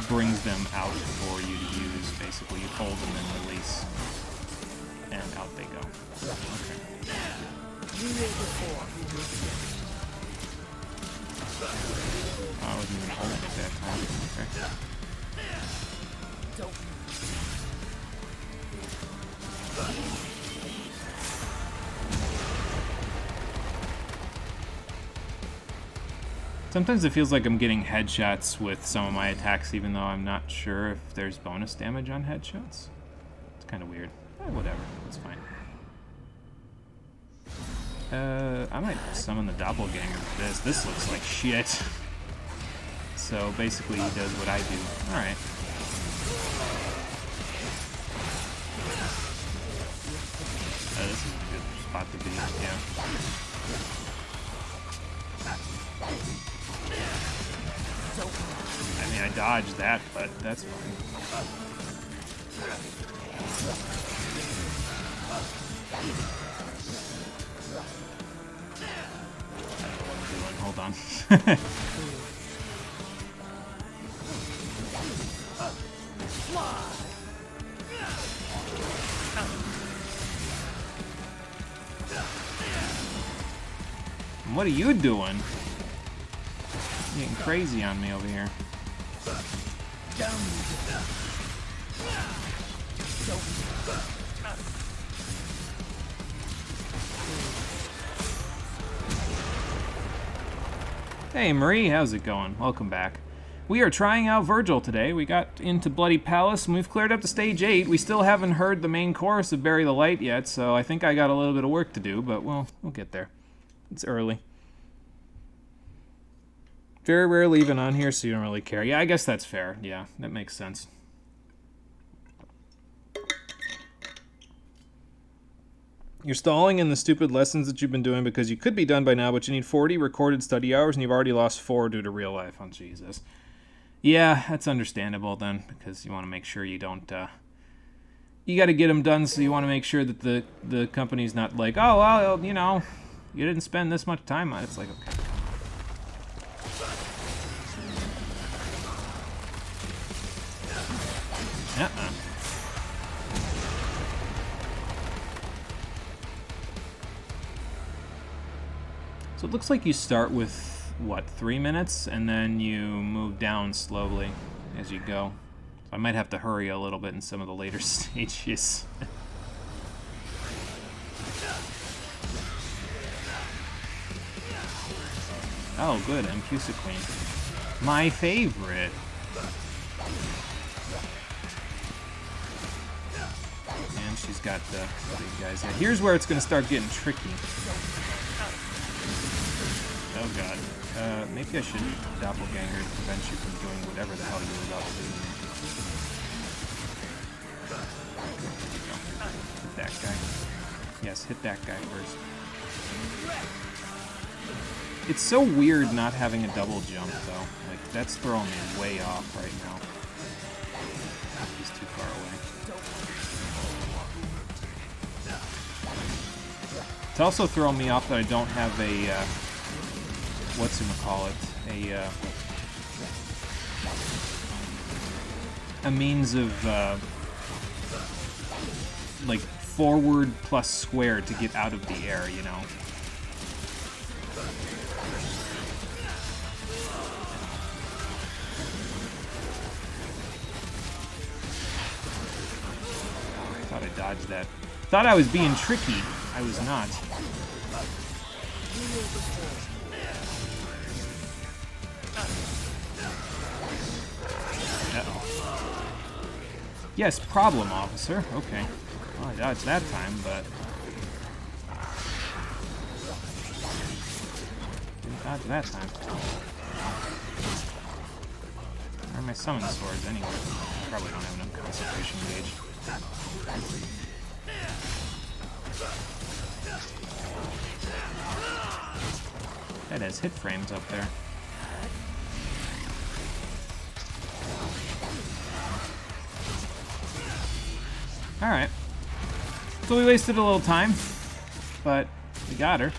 brings them out for you to use. Basically, you hold and then release, and out they go. Okay. Oh, I wasn't even holding it that time. Okay. Sometimes it feels like I'm getting headshots with some of my attacks, even though I'm not sure if there's bonus damage on headshots. It's kind of weird. Whatever, it's fine. I might summon the doppelganger with this. This looks like shit. So basically he does what I do. Alright. This is a good spot to be, yeah. I mean, I dodged that, but that's fine. I don't know what I'm doing. Hold on. What are you doing? You're getting crazy on me over here.
Down you go.
Hey Marie, how's it going? Welcome back. We are trying out Virgil today. We got into Bloody Palace and we've cleared up to stage 8. We still haven't heard the main chorus of Bury the Light yet, so I think I got a little bit of work to do, but we'll get there. It's early. Very rarely even on here, so you don't really care. Yeah, I guess that's fair. Yeah, that makes sense. You're stalling in the stupid lessons that you've been doing because you could be done by now, but you need 40 recorded study hours, and you've already lost 4 due to real life. Oh, Jesus. Yeah, that's understandable then, because you want to make sure you don't... you got to get them done, so you want to make sure that the company's not like, oh, well, you know, you didn't spend this much time on it. It's like, okay. So it looks like you start with, what, 3 minutes, and then you move down slowly as you go. So I might have to hurry a little bit in some of the later stages. Oh, good, Empusa Queen. My favorite. And she's got the big guys. Yeah, here's where it's going to start getting tricky. Oh god. Maybe I should doppelganger to prevent you from doing whatever the hell you were about to do. Hit that guy. Yes, hit that guy first. It's so weird not having a double jump, though. Like, that's throwing me way off right now. He's too far away. It's also throwing me off that I don't have a, whatchamacallit, a means of, like, forward plus square to get out of the air, you know? I thought I dodged that. Thought I was being tricky. I was not. Uh-oh. Yes, problem, officer. Okay. Well, I dodged that time, but... didn't dodge that time. Where are my summon swords, anyway? Probably don't have enough concentration gauge. That has hit frames up there. Alright. So we wasted a little time, but we got her.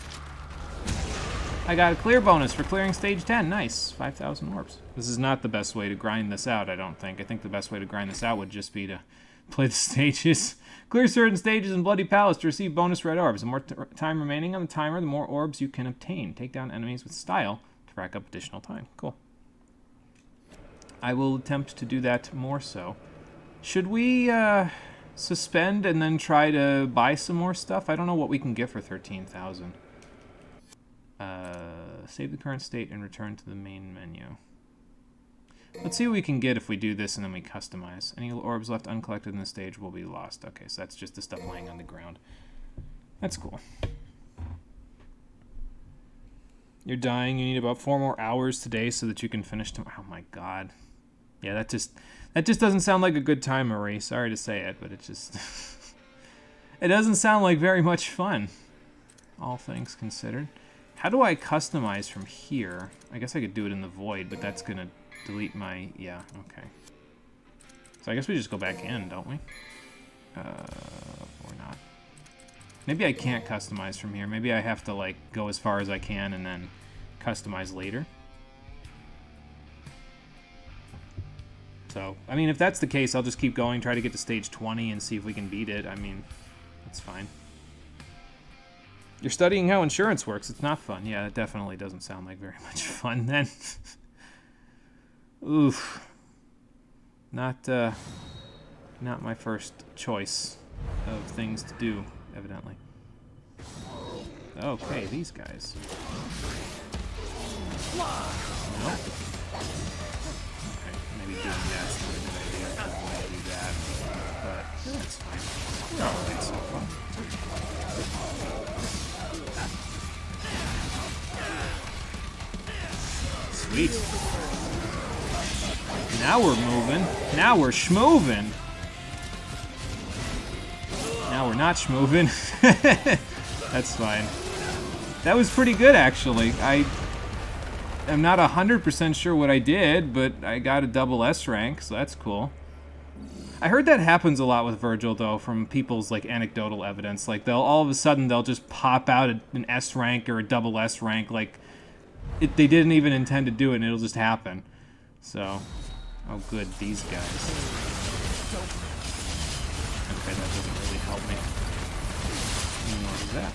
I got a clear bonus for clearing stage 10. Nice. 5,000 orbs. This is not the best way to grind this out, I don't think. I think the best way to grind this out would just be to play the stages. Clear certain stages in Bloody Palace to receive bonus red orbs. The more time remaining on the timer, the more orbs you can obtain. Take down enemies with style to rack up additional time. Cool. I will attempt to do that more so. Should we suspend and then try to buy some more stuff? I don't know what we can get for 13,000. Save the current state and return to the main menu. Let's see what we can get if we do this and then we customize. Any orbs left uncollected in the stage will be lost. Okay, so that's just the stuff laying on the ground. That's cool. You're dying. You need about 4 more hours today so that you can finish tomorrow. Oh my god. Yeah, that just doesn't sound like a good time, Marie. Sorry to say it, but it just... it doesn't sound like very much fun, all things considered. How do I customize from here? I guess I could do it in the void, but that's going to delete my... yeah, okay. So I guess we just go back in, don't we? Or not. Maybe I can't customize from here. Maybe I have to, like, go as far as I can and then customize later. So, I mean, if that's the case, I'll just keep going, try to get to stage 20 and see if we can beat it. I mean, that's fine. You're studying how insurance works. It's not fun. Yeah, it definitely doesn't sound like very much fun then. Oof. Not my first choice of things to do, evidently. Okay, these guys. Nope. Okay, maybe doing that's not a good idea. I don't want to do that. But that's fine. We're alright so far. Sweet. Now we're moving. Now we're schmoving. Now we're not schmoving. That's fine. That was pretty good, actually. I'm not 100% sure what I did, but I got a double S rank, so that's cool. I heard that happens a lot with Virgil, though, from people's like anecdotal evidence. Like all of a sudden they'll just pop out an S rank or a double S rank, like they didn't even intend to do it, and it'll just happen. So, oh good, these guys. Okay, that doesn't really help me. What is that?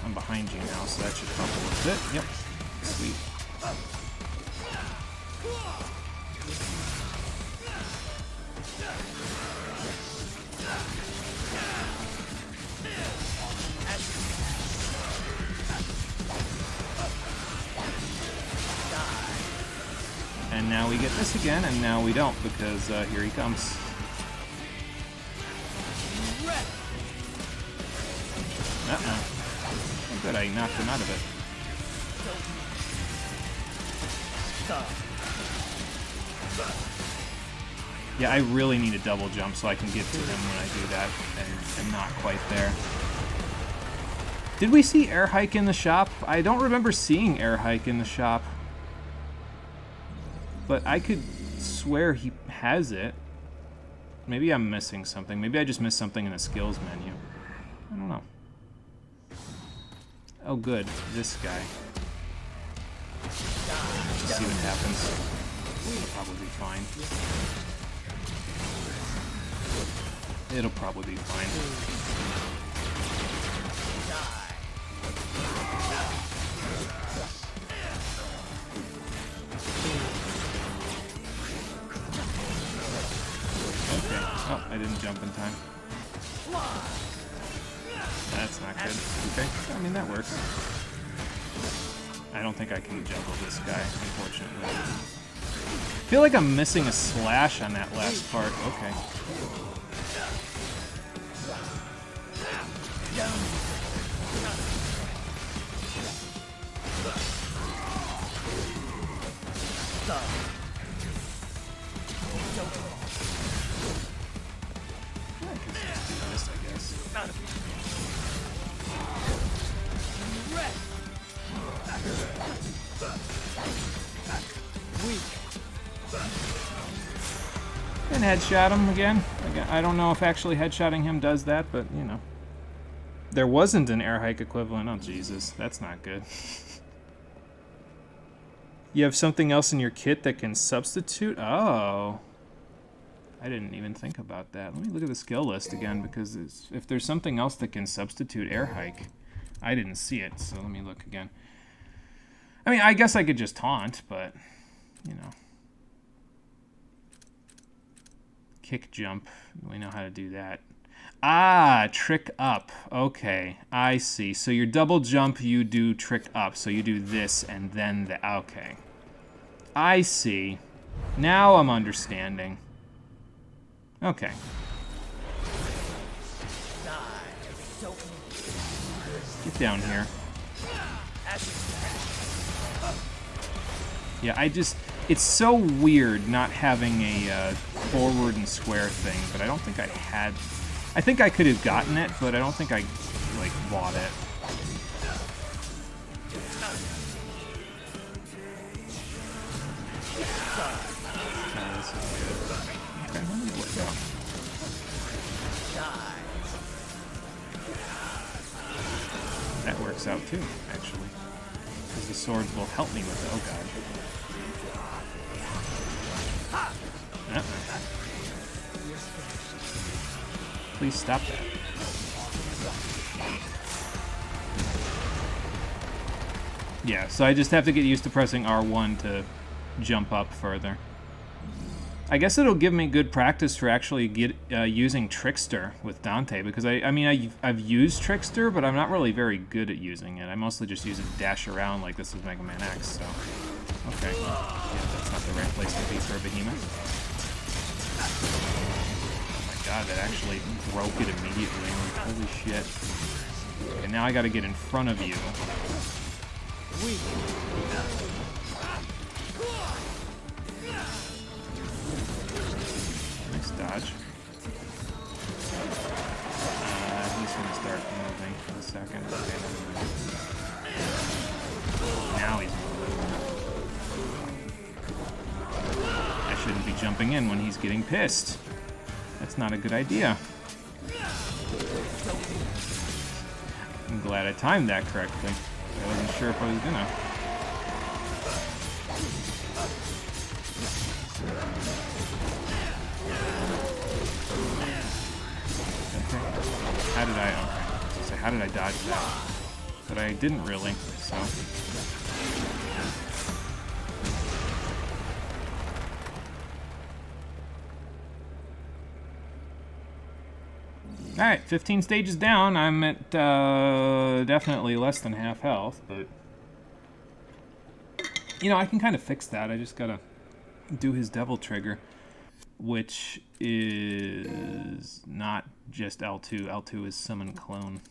I'm behind you now, so that should help a little bit. Yep. Sweet. And now we get this again, and now we don't, because here he comes. Uh-oh. Oh, good, I knocked him out of it. Yeah, I really need a double jump so I can get to him when I do that, and I'm not quite there. Did we see Air Hike in the shop? I don't remember seeing Air Hike in the shop. But I could swear he has it. Maybe I'm missing something. Maybe I just missed something in the skills menu. I don't know. Oh good, this guy. Let's see what happens. It'll probably be fine. It'll probably be fine. Okay. Oh, I didn't jump in time. That's not good. Okay. I mean, that works. I don't think I can juggle this guy, unfortunately. I feel like I'm missing a slash on that last part. Okay. And headshot him again. I don't know if actually headshotting him does that, but you know. There wasn't an air hike equivalent. Oh Jesus, that's not good. You have something else in your kit that can substitute? Oh. I didn't even think about that. Let me look at the skill list again, because if there's something else that can substitute air hike, I didn't see it, so let me look again. I mean, I guess I could just taunt, but, you know. Kick jump, we know how to do that. Ah, trick up. Okay, I see. So your double jump, you do trick up. So you do this and then the... Okay. I see. Now I'm understanding. Okay. Get down here. Yeah, I just... It's so weird not having a forward and square thing, but I don't think I had... I think I could have gotten it, but I don't think I, like, bought it. Oh, this is good. Okay, let me work out. That works out too, actually. Because the swords will help me with it. Oh god. Please stop that. Yeah, so I just have to get used to pressing R1 to jump up further. I guess it'll give me good practice for actually using Trickster with Dante, because I mean, I've used Trickster, but I'm not really very good at using it. I mostly just use it to dash around like this is Mega Man X, so... Okay. Yeah, that's not the right place to be for a behemoth. Oh my god, that actually broke it immediately. Holy shit. Okay, now I gotta get in front of you. Nice dodge. He's gonna start moving for a second. Okay, now he's moving. I shouldn't be jumping in when he's getting pissed. That's not a good idea. I'm glad I timed that correctly. I wasn't sure if I was gonna. How did I? Okay. So how did I dodge that? But I didn't really. So. All right, 15 stages down. I'm at definitely less than half health, but you know I can kind of fix that. I just gotta do his Devil Trigger, which is not just L2. L2 is Summon Clone.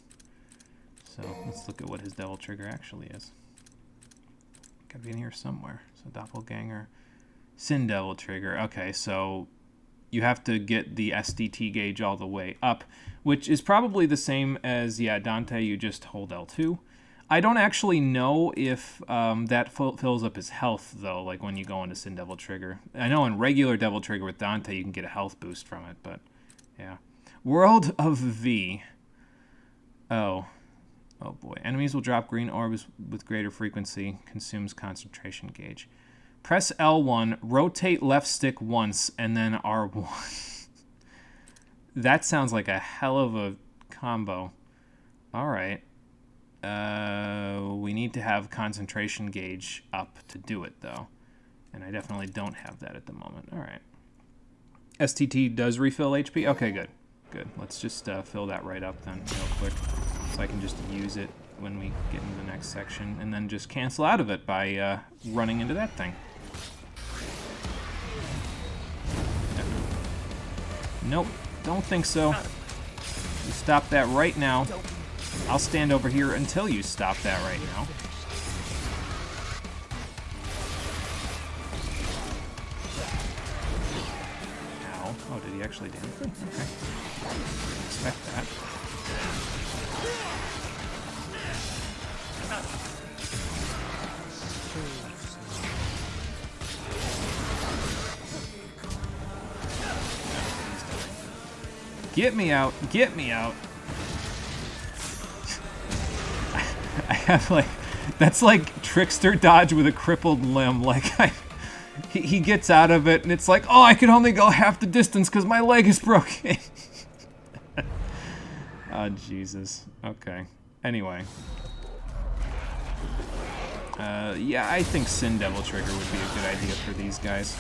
So let's look at what his Devil Trigger actually is. Gotta be in here somewhere. So Doppelganger, Sin Devil Trigger. Okay, so you have to get the SDT gauge all the way up, which is probably the same as, yeah, Dante, you just hold L2. I don't actually know if that fills up his health, though, like when you go into Sin Devil Trigger. I know in regular Devil Trigger with Dante, you can get a health boost from it, but yeah. World of V. Oh boy. Enemies will drop green orbs with greater frequency. Consumes concentration gauge. Press L1, rotate left stick once, and then R1. That sounds like a hell of a combo. Alright. We need to have concentration gauge up to do it, though. And I definitely don't have that at the moment. Alright. STT does refill HP? Okay, good. Good. Let's just fill that right up then, real quick. So I can just use it when we get into the next section, and then just cancel out of it by running into that thing. Nope, don't think so. You stop that right now. I'll stand over here until you stop that right now. Ow. Oh, did he actually damage me? Okay. Didn't expect that. Get me out. Get me out. I have like... That's like Trickster dodge with a crippled limb. Like, he gets out of it and it's like, oh, I can only go half the distance because my leg is broken. Oh, Jesus. Okay. Anyway. Yeah, I think Sin Devil Trigger would be a good idea for these guys.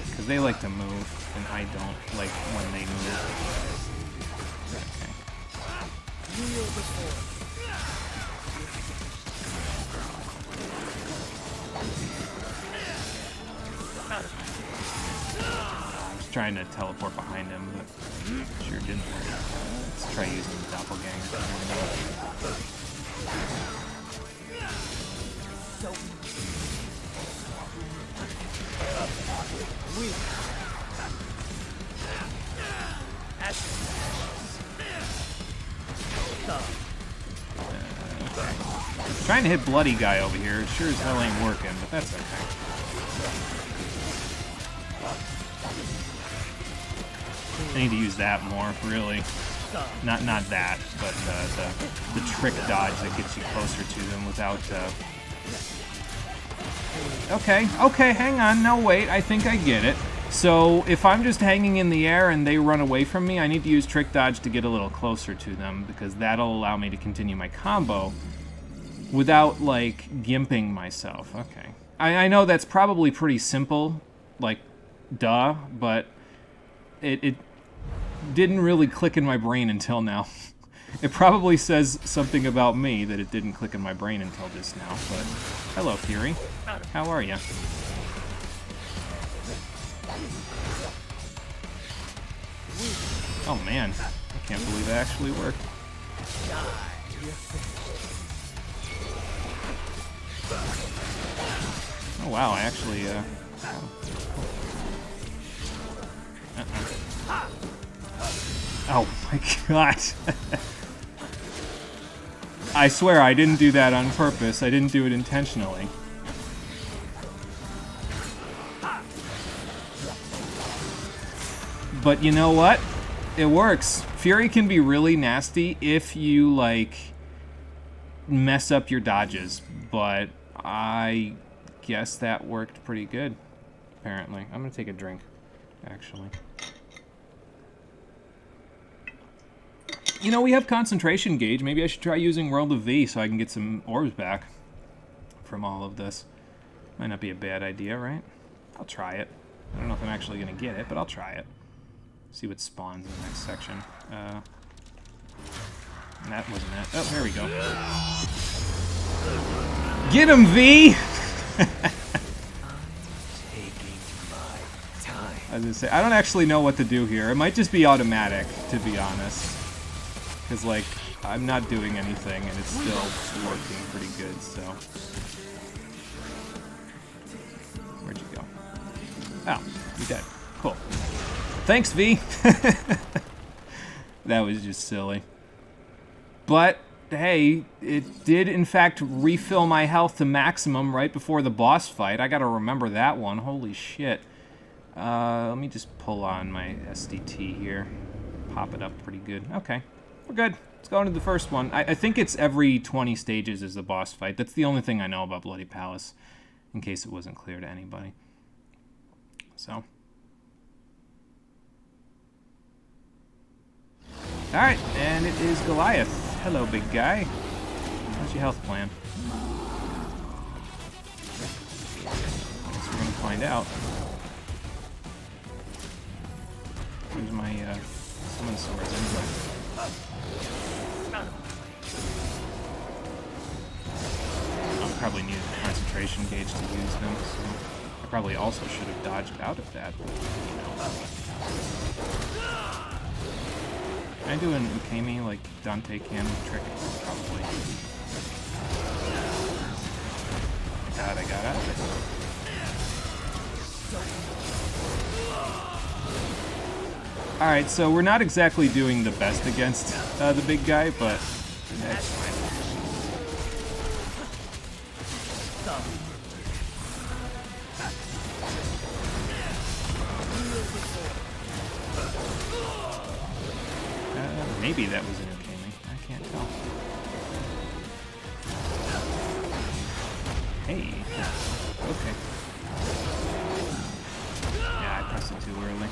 Because they like to move, and I don't like when they move. Okay. I was trying to teleport behind him, but sure didn't work. Let's try using the Doppelganger. Trying to hit Bloody Guy over here. It sure as hell ain't working, but that's okay. I need to use that more, really. Not that, but the trick dodge that gets you closer to them without... Okay, hang on. No, wait. I think I get it. So, if I'm just hanging in the air and they run away from me, I need to use trick dodge to get a little closer to them, because that'll allow me to continue my combo without, like, gimping myself. Okay. I know that's probably pretty simple, like, duh, but it didn't really click in my brain until now. It probably says something about me that it didn't click in my brain until just now, but hello, Fury. How are you? Oh man, I can't believe it actually worked. Oh wow, I actually, Oh my god. I swear I didn't do that on purpose. I didn't do it intentionally. But you know what? It works. Fury can be really nasty if you, like, mess up your dodges. But I guess that worked pretty good, apparently. I'm gonna take a drink, actually. You know, we have concentration gauge. Maybe I should try using World of V so I can get some orbs back from all of this. Might not be a bad idea, right? I'll try it. I don't know if I'm actually going to get it, but I'll try it. See what spawns in the next section. That wasn't it. Oh, there we go. Get him, V! I was gonna say, I don't actually know what to do here. It might just be automatic, to be honest. Because, like, I'm not doing anything, and it's still working pretty good, so... Where'd you go? Oh, you're dead. Cool. Thanks, V! That was just silly. But, hey, it did, in fact, refill my health to maximum right before the boss fight. I gotta remember that one. Holy shit. Let me just pull on my SDT here. Pop it up pretty good. Okay. We're good. Let's go into the first one. I think it's every 20 stages is the boss fight. That's the only thing I know about Bloody Palace, in case it wasn't clear to anybody. So. Alright, and it is Goliath. Hello, big guy. How's your health plan? Guess we're gonna find out. Here's my, summon swords anyway. I'll probably need a concentration gauge to use them, so I probably also should have dodged out of that, but, you know. Can I do an Ukemi like Dante can trick? Probably. God, I got out of it. Alright, so we're not exactly doing the best against the big guy, but that's fine. Maybe that was an Ukemi. I can't tell. Hey. Okay. Yeah, I pressed it too early.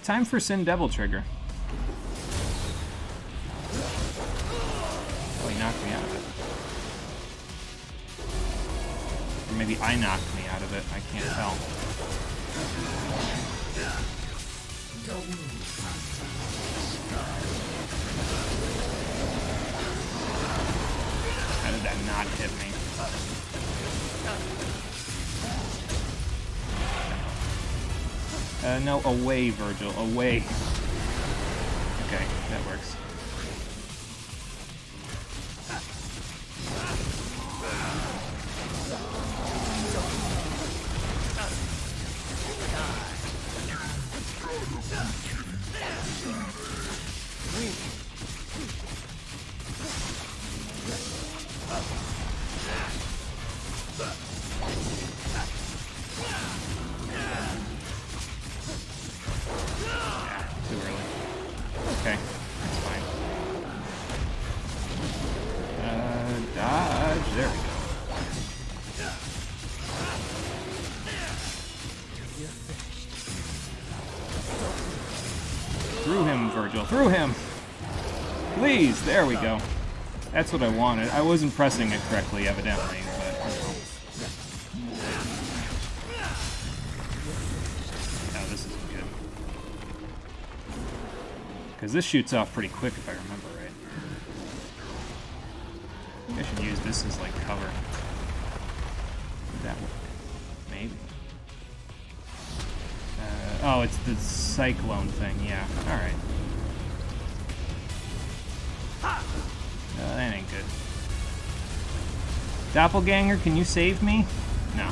Time for Sin Devil Trigger. Oh, he knocked me out of it. Or maybe I knocked me out of it. I can't tell. How did that not hit me? No, away, Virgil, away. Okay, that works. Through him, Virgil. Through him! Please! There we go. That's what I wanted. I wasn't pressing it correctly, evidently, but... Oh, this isn't good. Because this shoots off pretty quick, if I remember right. I think I should use this as, like, cover. Would that work? Maybe. Oh, it's the cyclone thing, yeah. Alright. That ain't good. Doppelganger, can you save me? No.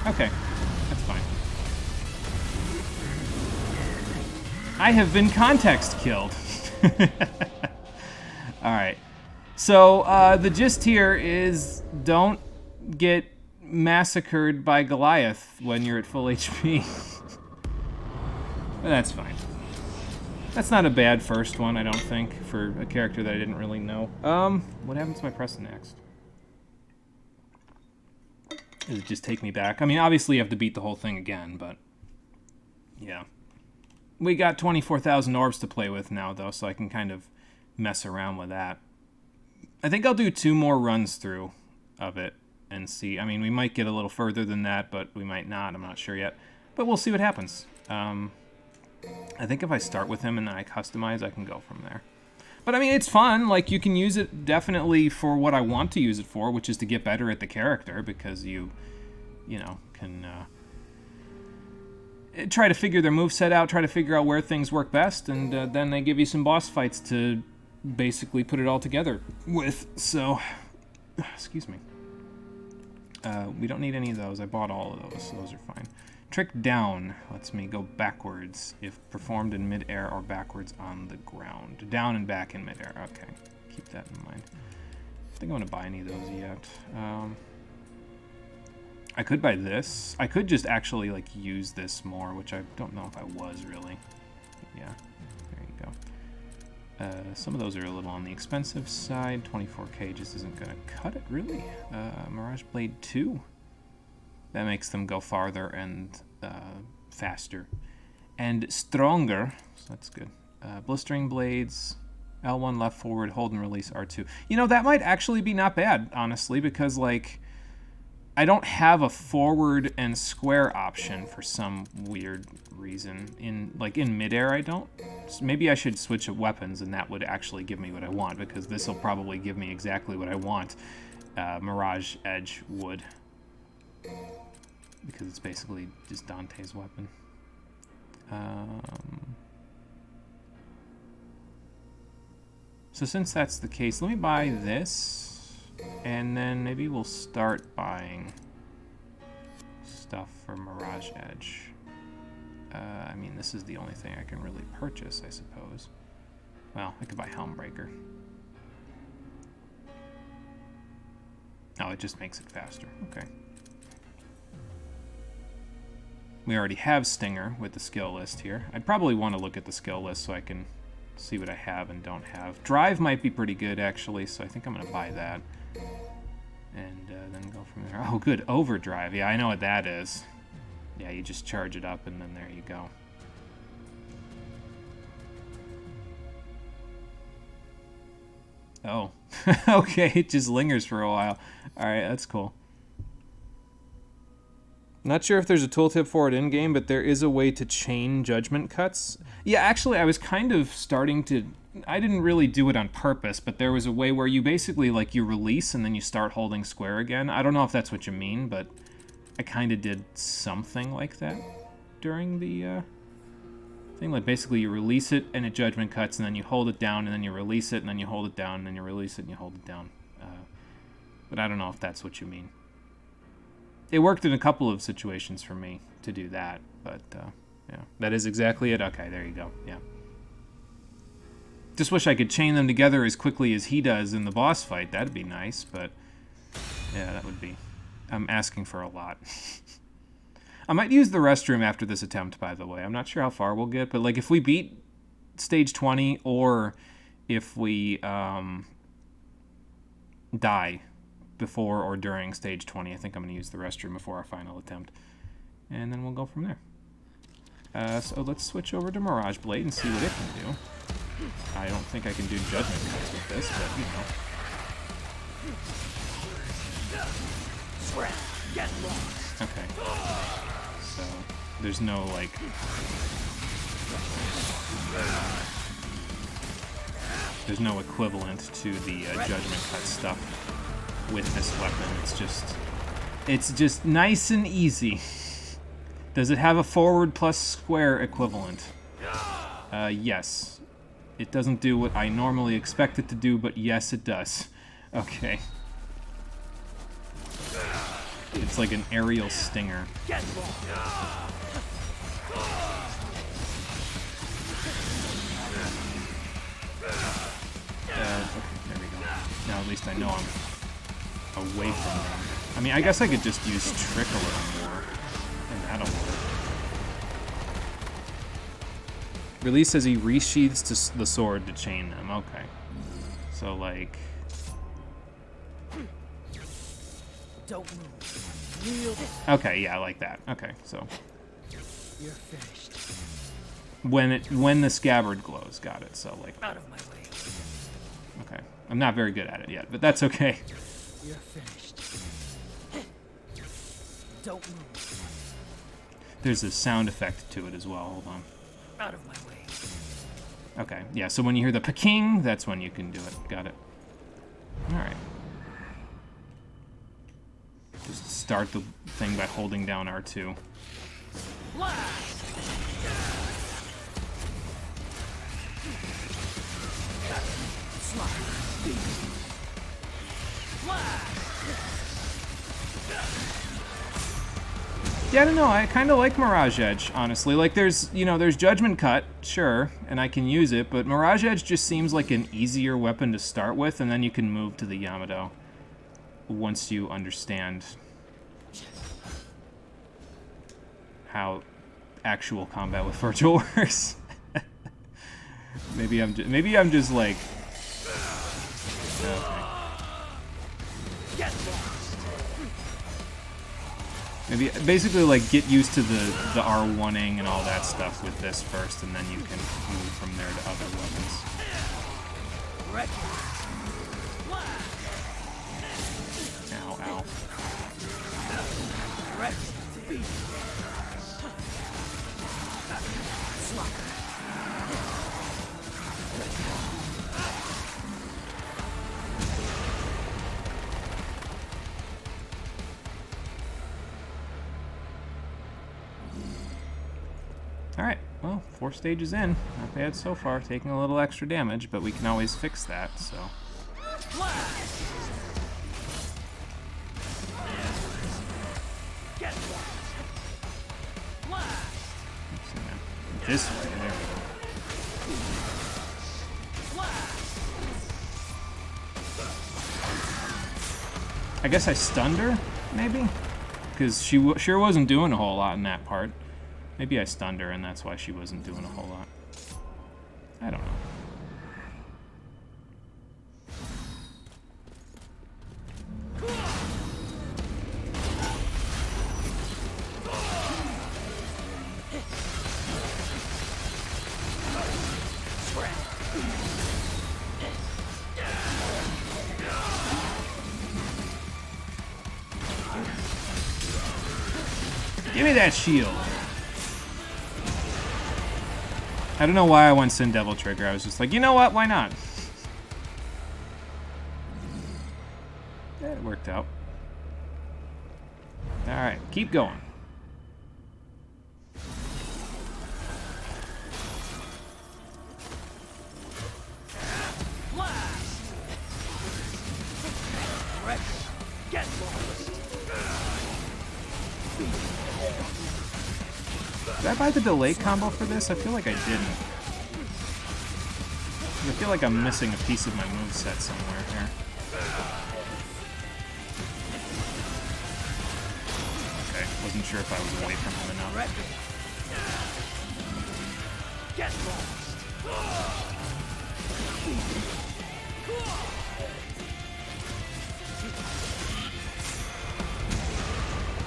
Okay, that's fine. I have been context killed. Alright. So, the gist here is don't get massacred by Goliath when you're at full HP. But that's fine. That's not a bad first one, I don't think, for a character that I didn't really know. What happens if I press next? Does it just take me back? I mean, obviously you have to beat the whole thing again, but... yeah. We got 24,000 orbs to play with now, though, so I can kind of mess around with that. I think I'll do 2 more runs through of it and see. I mean, we might get a little further than that, but we might not. I'm not sure yet. But we'll see what happens. I think if I start with him and then I customize, I can go from there. But I mean, it's fun. Like, you can use it definitely for what I want to use it for, which is to get better at the character, because you know, can try to figure their moveset out, try to figure out where things work best, and then they give you some boss fights to basically put it all together with. So, excuse me. We don't need any of those. I bought all of those, so those are fine. Trick down lets me go backwards if performed in midair or backwards on the ground. Down and back in midair. Okay, keep that in mind. I think I'm going to buy any of those yet. I could buy this. I could just actually, like, use this more, which I don't know if I was really. But yeah, there you go. Some of those are a little on the expensive side. 24k just isn't going to cut it, really. Mirage Blade 2. That makes them go farther and faster. And stronger, so that's good. Blistering Blades, L1 left forward, hold and release R2. You know, that might actually be not bad, honestly, because, like, I don't have a forward and square option for some weird reason. In midair, I don't. So maybe I should switch weapons, and that would actually give me what I want, because this will probably give me exactly what I want. Mirage Edge would. Because it's basically just Dante's weapon. So since that's the case, let me buy this, and then maybe we'll start buying stuff for Mirage Edge. I mean, this is the only thing I can really purchase, I suppose. Well, I could buy Helmbreaker. Oh, it just makes it faster. Okay. We already have Stinger with the skill list here. I'd probably want to look at the skill list so I can see what I have and don't have. Drive might be pretty good, actually, so I think I'm going to buy that. And then go from there. Oh, good. Overdrive. Yeah, I know what that is. Yeah, you just charge it up, and then there you go. Oh. Okay, it just lingers for a while. Alright, that's cool. Not sure if there's a tooltip for it in-game, but there is a way to chain judgment cuts. Yeah, actually, I was kind of starting to... I didn't really do it on purpose, but there was a way where you basically, like, you release and then you start holding square again. I don't know if that's what you mean, but I kind of did something like that during the thing. Like, basically, you release it and it judgment cuts, and then you hold it down, and then you release it, and then you hold it down, and then you release it, and you hold it down. But I don't know if that's what you mean. It worked in a couple of situations for me to do that, but yeah, that is exactly it. Okay, there you go. Yeah. Just wish I could chain them together as quickly as he does in the boss fight. That'd be nice, but yeah, that would be... I'm asking for a lot. I might use the restroom after this attempt, by the way. I'm not sure how far we'll get, but like if we beat stage 20 or if we die before or during stage 20, I think I'm going to use the restroom before our final attempt. And then we'll go from there. So let's switch over to Mirage Blade and see what it can do. I don't think I can do judgment cuts with this, but you know. Okay. So there's no like. There's no equivalent to the Judgment Cut stuff with this weapon. It's just nice and easy. Does it have a forward plus square equivalent? Yes. It doesn't do what I normally expect it to do, but yes, it does. Okay. It's like an aerial stinger. Okay, there we go. Now at least I know I'm away from them. I mean, I guess I could just use Trick a little more, and that'll work. Release as he resheathes the sword to chain them. Okay. So, like...
Don't move.
Okay, yeah, like that. Okay, so...
You're finished.
When the scabbard glows. Got it, so, like...
Out of my way.
Okay. I'm not very good at it yet, but that's okay.
You're finished. Don't move.
There's a sound effect to it as well. Hold on.
Out of my way.
Okay, yeah, so when you hear the pa-king, that's when you can do it. Got it. Alright. Just start the thing by holding down R2. Yeah, I don't know. I kind of like Mirage Edge, honestly. Like, there's Judgment Cut, sure, and I can use it, but Mirage Edge just seems like an easier weapon to start with, and then you can move to the Yamato once you understand how actual combat with Virgil works. maybe I'm just like... Okay. Maybe basically like get used to the R1ing and all that stuff with this first, and then you can move from there to other weapons. Ow, ow. Alright, well, 4 stages in. Not bad so far, taking a little extra damage, but we can always fix that, so... This way, there we go. I guess I stunned her, maybe? Because she sure wasn't doing a whole lot in that part. Maybe I stunned her and that's why she wasn't doing a whole lot. I don't know. Give me that shield. I don't know why I went Sin Devil Trigger. I was just like, you know what? Why not? Yeah, it worked out. Alright, keep going. Did I buy the delay combo for this? I feel like I didn't. I feel like I'm missing a piece of my moveset somewhere here. Okay, wasn't sure if I was away from him enough.
Get lost.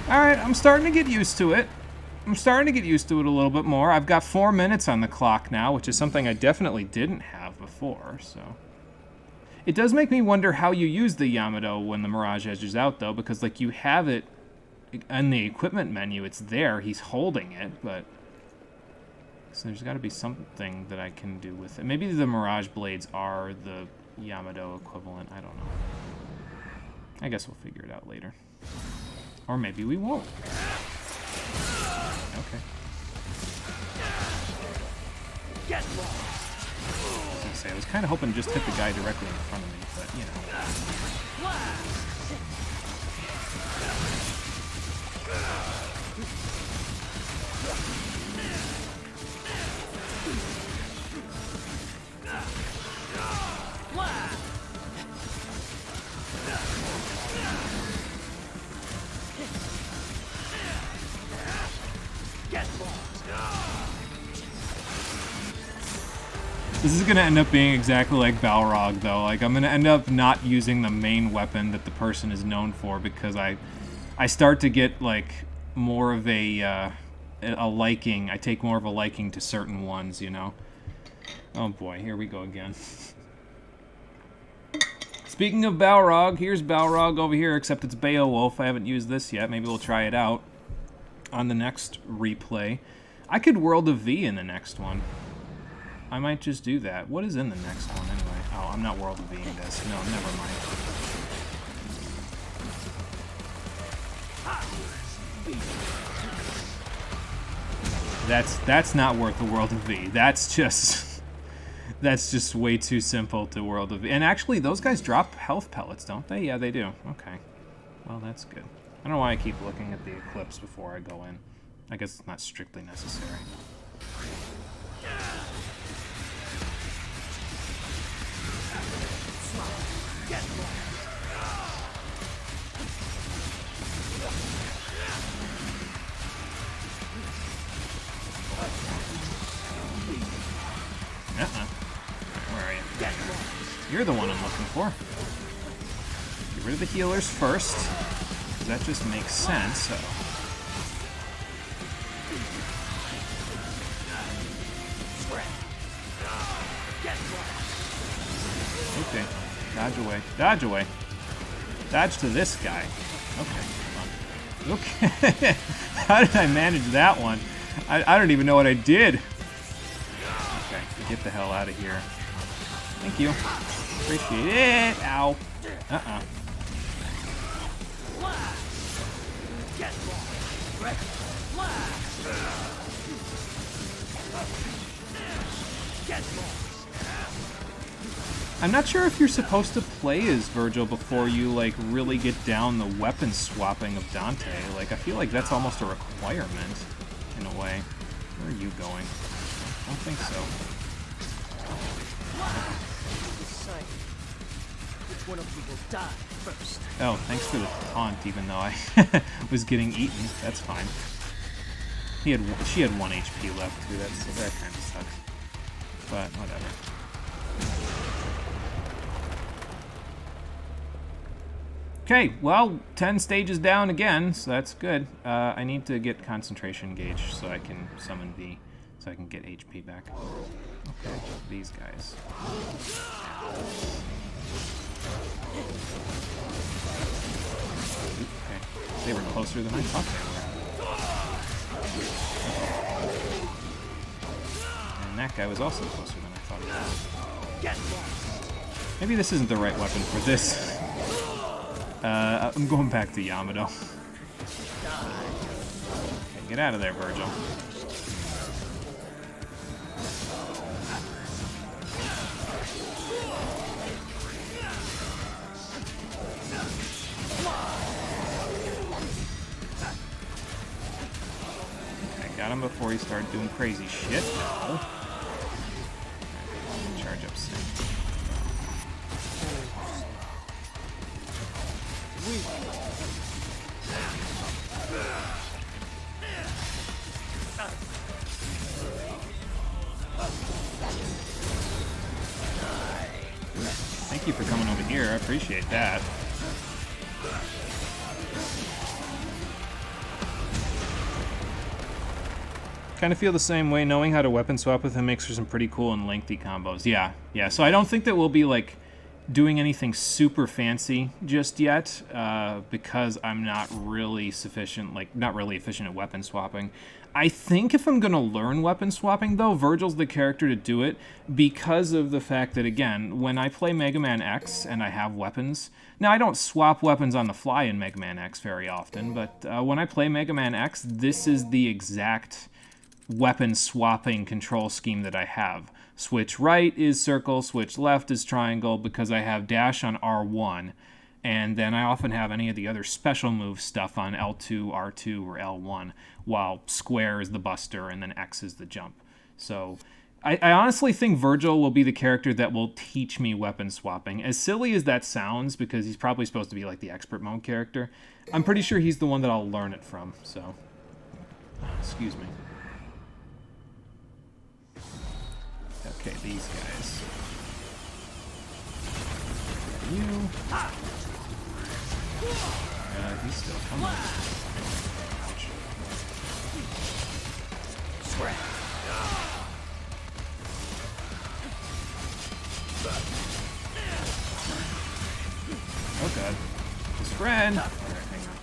Alright, I'm starting to get used to it. I'm starting to get used to it a little bit more. I've got 4 minutes on the clock now, which is something I definitely didn't have before, so... It does make me wonder how you use the Yamato when the Mirage Edge is out, though, because, like, you have it in the equipment menu. It's there. He's holding it, but... So there's got to be something that I can do with it. Maybe the Mirage Blades are the Yamato equivalent. I don't know. I guess we'll figure it out later. Or maybe we won't. Okay.
Get lost.
I was gonna say, I was kind of hoping to just hit the guy directly in front of me, but, you know. This is going to end up being exactly like Balrog, though. Like, I'm going to end up not using the main weapon that the person is known for because I start to get, like, more of a liking. I take more of a liking to certain ones, you know? Oh, boy. Here we go again. Speaking of Balrog, here's Balrog over here, except it's Beowulf. I haven't used this yet. Maybe we'll try it out on the next replay. I could World of V in the next one. I might just do that. What is in the next one, anyway? Oh, I'm not World of V-ing this. No, never mind. That's not worth the World of V. That's just way too simple to World of V. And actually, those guys drop health pellets, don't they? Yeah, they do. Okay. Well, that's good. I don't know why I keep looking at the Eclipse before I go in. I guess it's not strictly necessary. Where are you? You're the one I'm looking for. Get rid of the healers first, because that just makes sense. So. Okay, dodge away. Dodge away. Dodge to this guy. Okay, come on. Okay. How did I manage that one? I don't even know what I did. Okay, get the hell out of here. Thank you. Appreciate it. Ow. Uh-uh. I'm not sure if you're supposed to play as Virgil before you, like, really get down the weapon swapping of Dante. Like, I feel like that's almost a requirement, in a way. Where are you going? I don't think so.
Which one of you will die first?
Oh, thanks for the taunt, even though I was getting eaten. That's fine. She had 1 HP left, too. That kind of sucks. But, whatever. Okay, well, 10 stages down again, so that's good. I need to get concentration gauge so I can summon V, so I can get HP back. Okay, these guys. Okay, they were closer than I thought they were. And that guy was also closer than I thought he was. Maybe this isn't the right weapon for this. I'm going back to Yamato. Okay, get out of there, Virgil. I got him before he started doing crazy shit. No. Charge up Sin. Thank you for coming over here. I appreciate that. Kind of feel the same way. Knowing how to weapon swap with him makes for some pretty cool and lengthy combos. Yeah. So I don't think that we'll be like doing anything super fancy just yet because I'm not really efficient at weapon swapping. I think if I'm going to learn weapon swapping, though, Virgil's the character to do it because of the fact that, again, when I play Mega Man X and I have weapons... Now, I don't swap weapons on the fly in Mega Man X very often, but when I play Mega Man X, this is the exact weapon swapping control scheme that I have. Switch right is circle, switch left is triangle, because I have dash on R1, and then I often have any of the other special move stuff on L2, R2, or L1, while square is the buster and then X is the jump. So I honestly think Virgil will be the character that will teach me weapon swapping. As silly as that sounds, because he's probably supposed to be like the expert mode character, I'm pretty sure he's the one that I'll learn it from, so... Excuse me. Okay, these guys. You. He's still coming. Ouch. Oh god. His friend. Alright, hang on.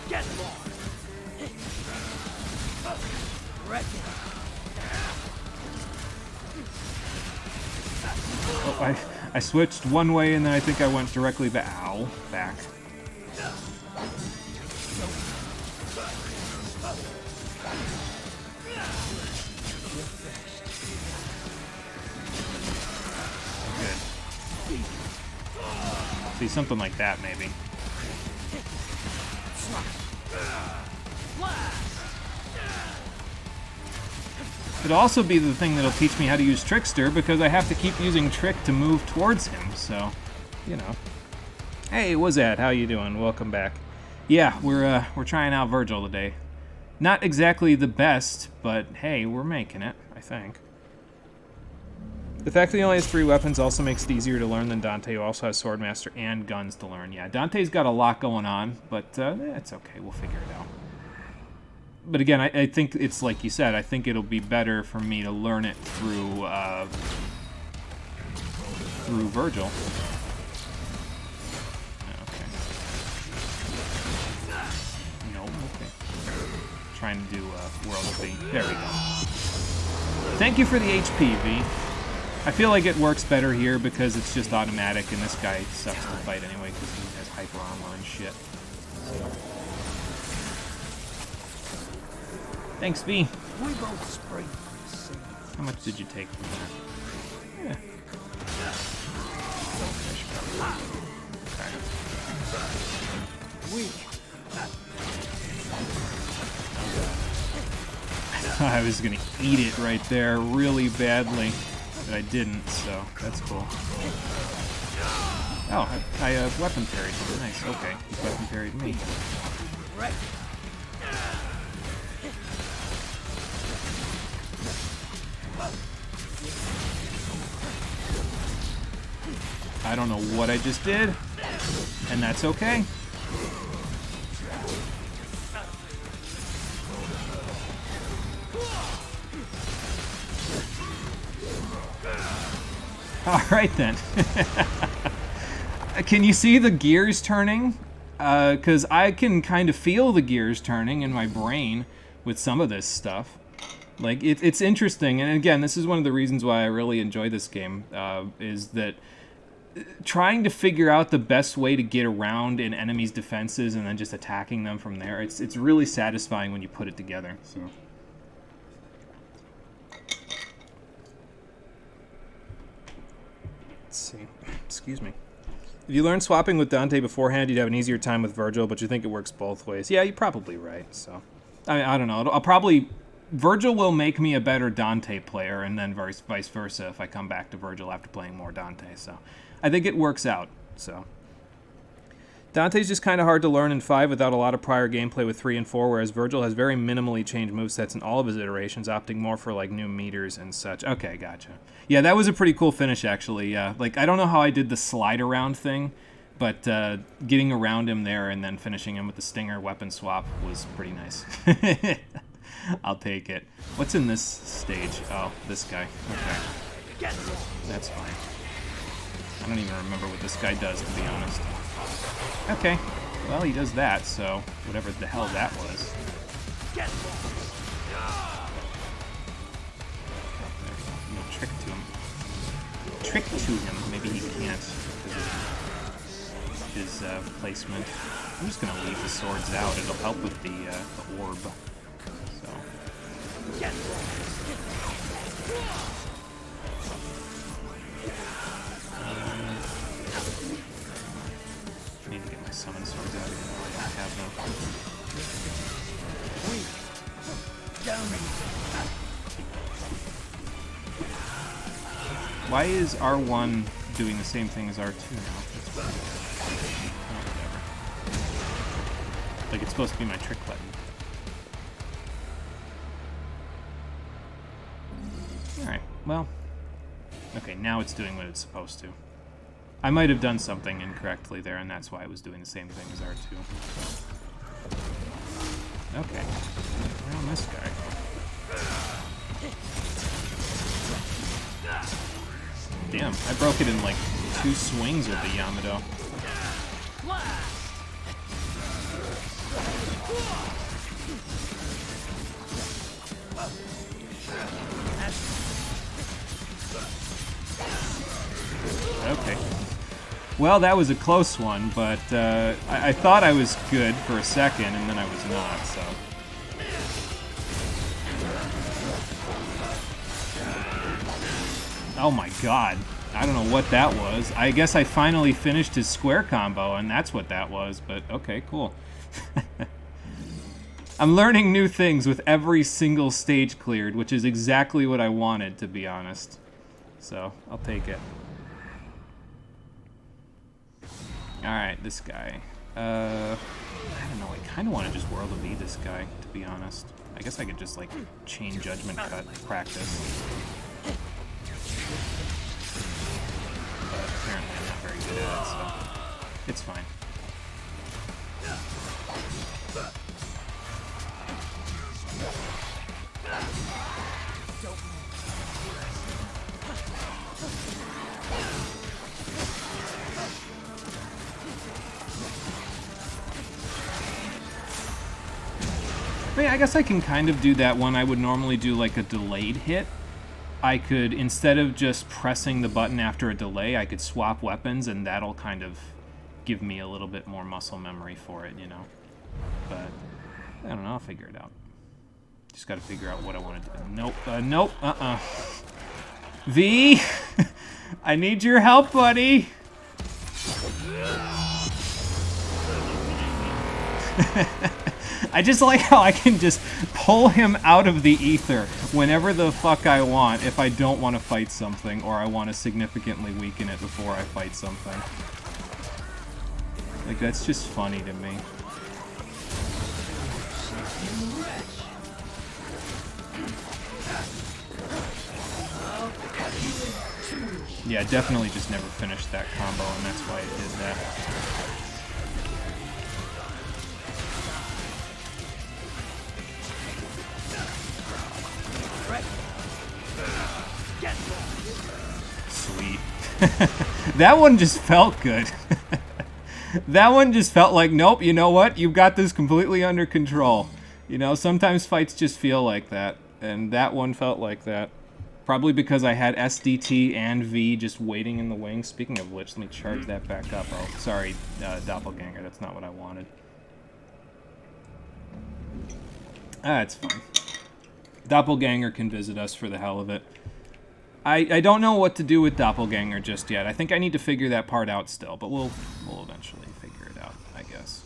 Get more.
Oh, I switched one way and then I think I went directly back. Ow. Back. Good. See, something like that, maybe. It'll also be the thing that'll teach me how to use Trickster, because I have to keep using Trick to move towards him, so, you know. Hey, Wazad, how you doing? Welcome back. Yeah, we're trying out Virgil today. Not exactly the best, but hey, we're making it, I think. The fact that he only has 3 weapons also makes it easier to learn than Dante, who also has Swordmaster and guns to learn. Yeah, Dante's got a lot going on, but it's okay, we'll figure it out. But again, I think it's like you said, I think it'll be better for me to learn it through Virgil. Okay. No, okay. Trying to do World of V. There we go. Thank you for the HP, V. I feel like it works better here because it's just automatic, and this guy sucks to fight anyway because he has hyper armor and shit. So. Thanks, V.
We both spring from the same.
How much did you take from that? Yeah. I was gonna eat it right there really badly, but I didn't, so that's cool. Oh, I weapon parried him. Nice, okay. He weapon parried me. I don't know what I just did, and that's okay. All right then. Can you see the gears turning? Because I can kind of feel the gears turning in my brain with some of this stuff. Like, it's interesting, and again, this is one of the reasons why I really enjoy this game, is that trying to figure out the best way to get around an enemy's defenses and then just attacking them from there, it's really satisfying when you put it together. So. Let's see. Excuse me. If you learned swapping with Dante beforehand, you'd have an easier time with Virgil, but you think it works both ways. Yeah, you're probably right, so. I don't know. I'll probably... Virgil will make me a better Dante player, and then vice versa if I come back to Virgil after playing more Dante, so... I think it works out, so. Dante's just kind of hard to learn in 5 without a lot of prior gameplay with 3 and 4, whereas Virgil has very minimally changed movesets in all of his iterations, opting more for, like, new meters and such. Okay, gotcha. Yeah, that was a pretty cool finish, actually. Like, I don't know how I did the slide around thing, but getting around him there and then finishing him with the Stinger weapon swap was pretty nice. I'll take it. What's in this stage? Oh, this guy. Okay. That's fine. I don't even remember what this guy does, to be honest. Okay, well, he does that, so whatever the hell that was. No trick to him. Trick to him. Maybe he can't because of his placement. I'm just gonna leave the swords out. It'll help with the orb. So. I need to get my summon swords out even though I don't have them. Why is R1 doing the same thing as R2 now? That's weird. Oh, whatever. Like it's supposed to be my trick button. Alright, well. Okay, now it's doing what it's supposed to. I might have done something incorrectly there, and that's why it was doing the same thing as R2. So. Okay. Around this guy. Damn, I broke it in like 2 swings with the Yamato. Okay. Well, that was a close one, but I thought I was good for a second, and then I was not, so... Oh my god. I don't know what that was. I guess I finally finished his square combo, and that's what that was, but okay, cool. I'm learning new things with every single stage cleared, which is exactly what I wanted, to be honest. So, I'll take it. Alright, this guy. I don't know, I kind of want to just World of E this guy, to be honest. I guess I could just, like, chain Judgment Cut practice. But apparently I'm not very good at it, so it's fine. But yeah, I guess I can kind of do that one. I would normally do like a delayed hit. I could, instead of just pressing the button after a delay, I could swap weapons, and that'll kind of give me a little bit more muscle memory for it, you know. But, I don't know, I'll figure it out. Just gotta figure out what I want to do. Nope, nope, V! I need your help, buddy! I just like how I can just pull him out of the ether whenever the fuck I want if I don't want to fight something or I want to significantly weaken it before I fight something. Like, that's just funny to me. Yeah, definitely just never finished that combo, and that's why it did that. Sweet. That one just felt good. That one just felt like, nope, you know what? You've got this completely under control. You know, sometimes fights just feel like that, and that one felt like that. Probably because I had SDT and V just waiting in the wings. Speaking of which, let me charge that back up. Oh, sorry, Doppelganger, that's not what I wanted. Ah, it's fine. Doppelganger can visit us for the hell of it. I don't know what to do with Doppelganger just yet. I think I need to figure that part out still, but we'll eventually figure it out, I guess.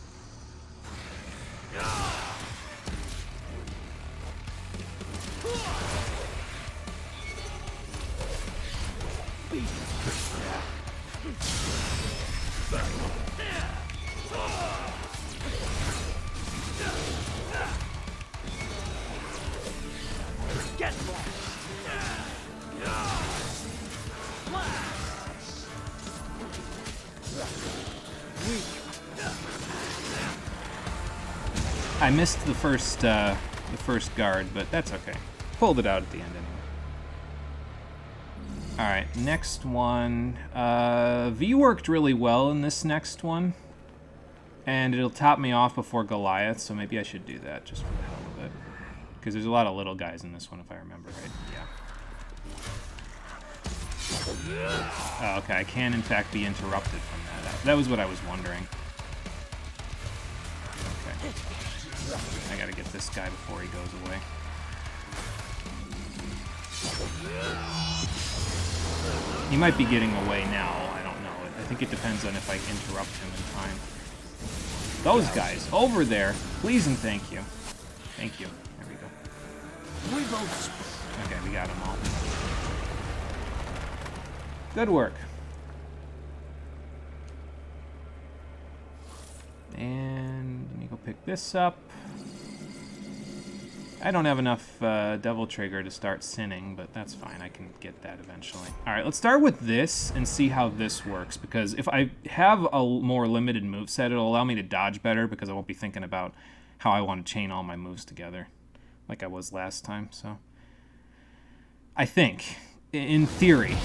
I missed the first guard, but that's okay. Pulled it out at the end anyway. Alright, next one. V worked really well in this next one. And it'll top me off before Goliath, so maybe I should do that just for the hell of it. Because there's a lot of little guys in this one, if I remember right. Yeah. Oh, okay, I can in fact be interrupted from that. That was what I was wondering. Okay. I gotta get this guy before he goes away. He might be getting away now, I don't know. I think it depends on if I interrupt him in time. Those guys, over there, please and thank you. Thank you. There we go.
We both.
Okay, we got them all. Good work. And let me go pick this up. I don't have enough Devil Trigger to start sinning, but that's fine. I can get that eventually. All right, let's start with this and see how this works, because if I have a more limited moveset, it'll allow me to dodge better because I won't be thinking about how I want to chain all my moves together like I was last time. So I think, in theory,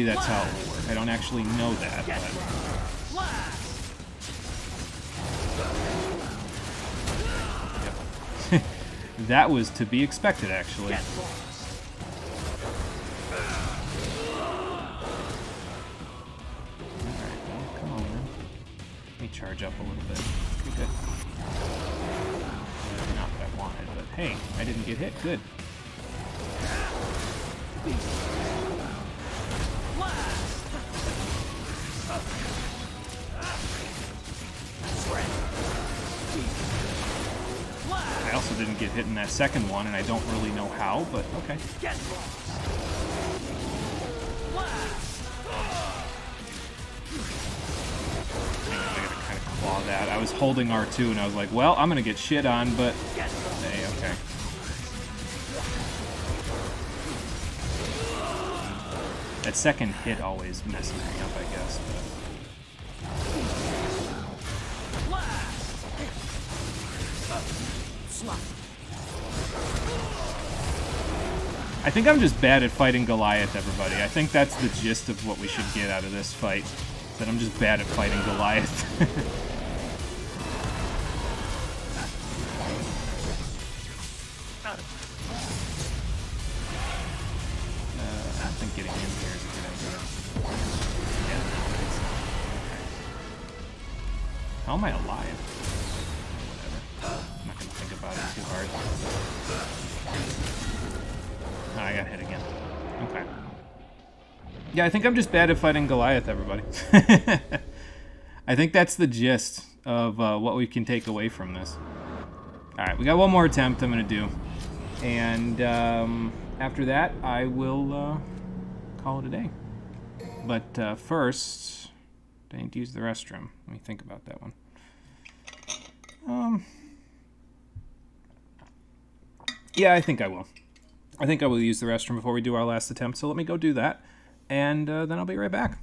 that's how it will work. I don't actually know that, but... Yep. That was to be expected, actually. Alright, well, come on, man. Let me charge up a little bit. Pretty good. Not what I wanted, but hey, I didn't get hit. Good. I also didn't get hit in that second one, and I don't really know how, but okay. I gotta kind of claw that. I was holding R2, and I was like, well, I'm gonna get shit on, but... Hey, okay. That second hit always messes me up, I guess, but... I think I'm just bad at fighting Goliath, everybody. I think that's the gist of what we should get out of this fight. That I'm just bad at fighting Goliath. I don't think getting in here is a good idea. Yeah, how am I alive? Whatever. I'm not gonna think about it too hard. Oh, I got hit again. Okay. Yeah, I think I'm just bad at fighting Goliath, everybody. I think that's the gist of what we can take away from this. Alright, we got one more attempt I'm going to do. And after that, I will call it a day. But first, I need to use the restroom. Let me think about that one. Yeah, I think I will. I think I will use the restroom before we do our last attempt, so let me go do that, and then I'll be right back.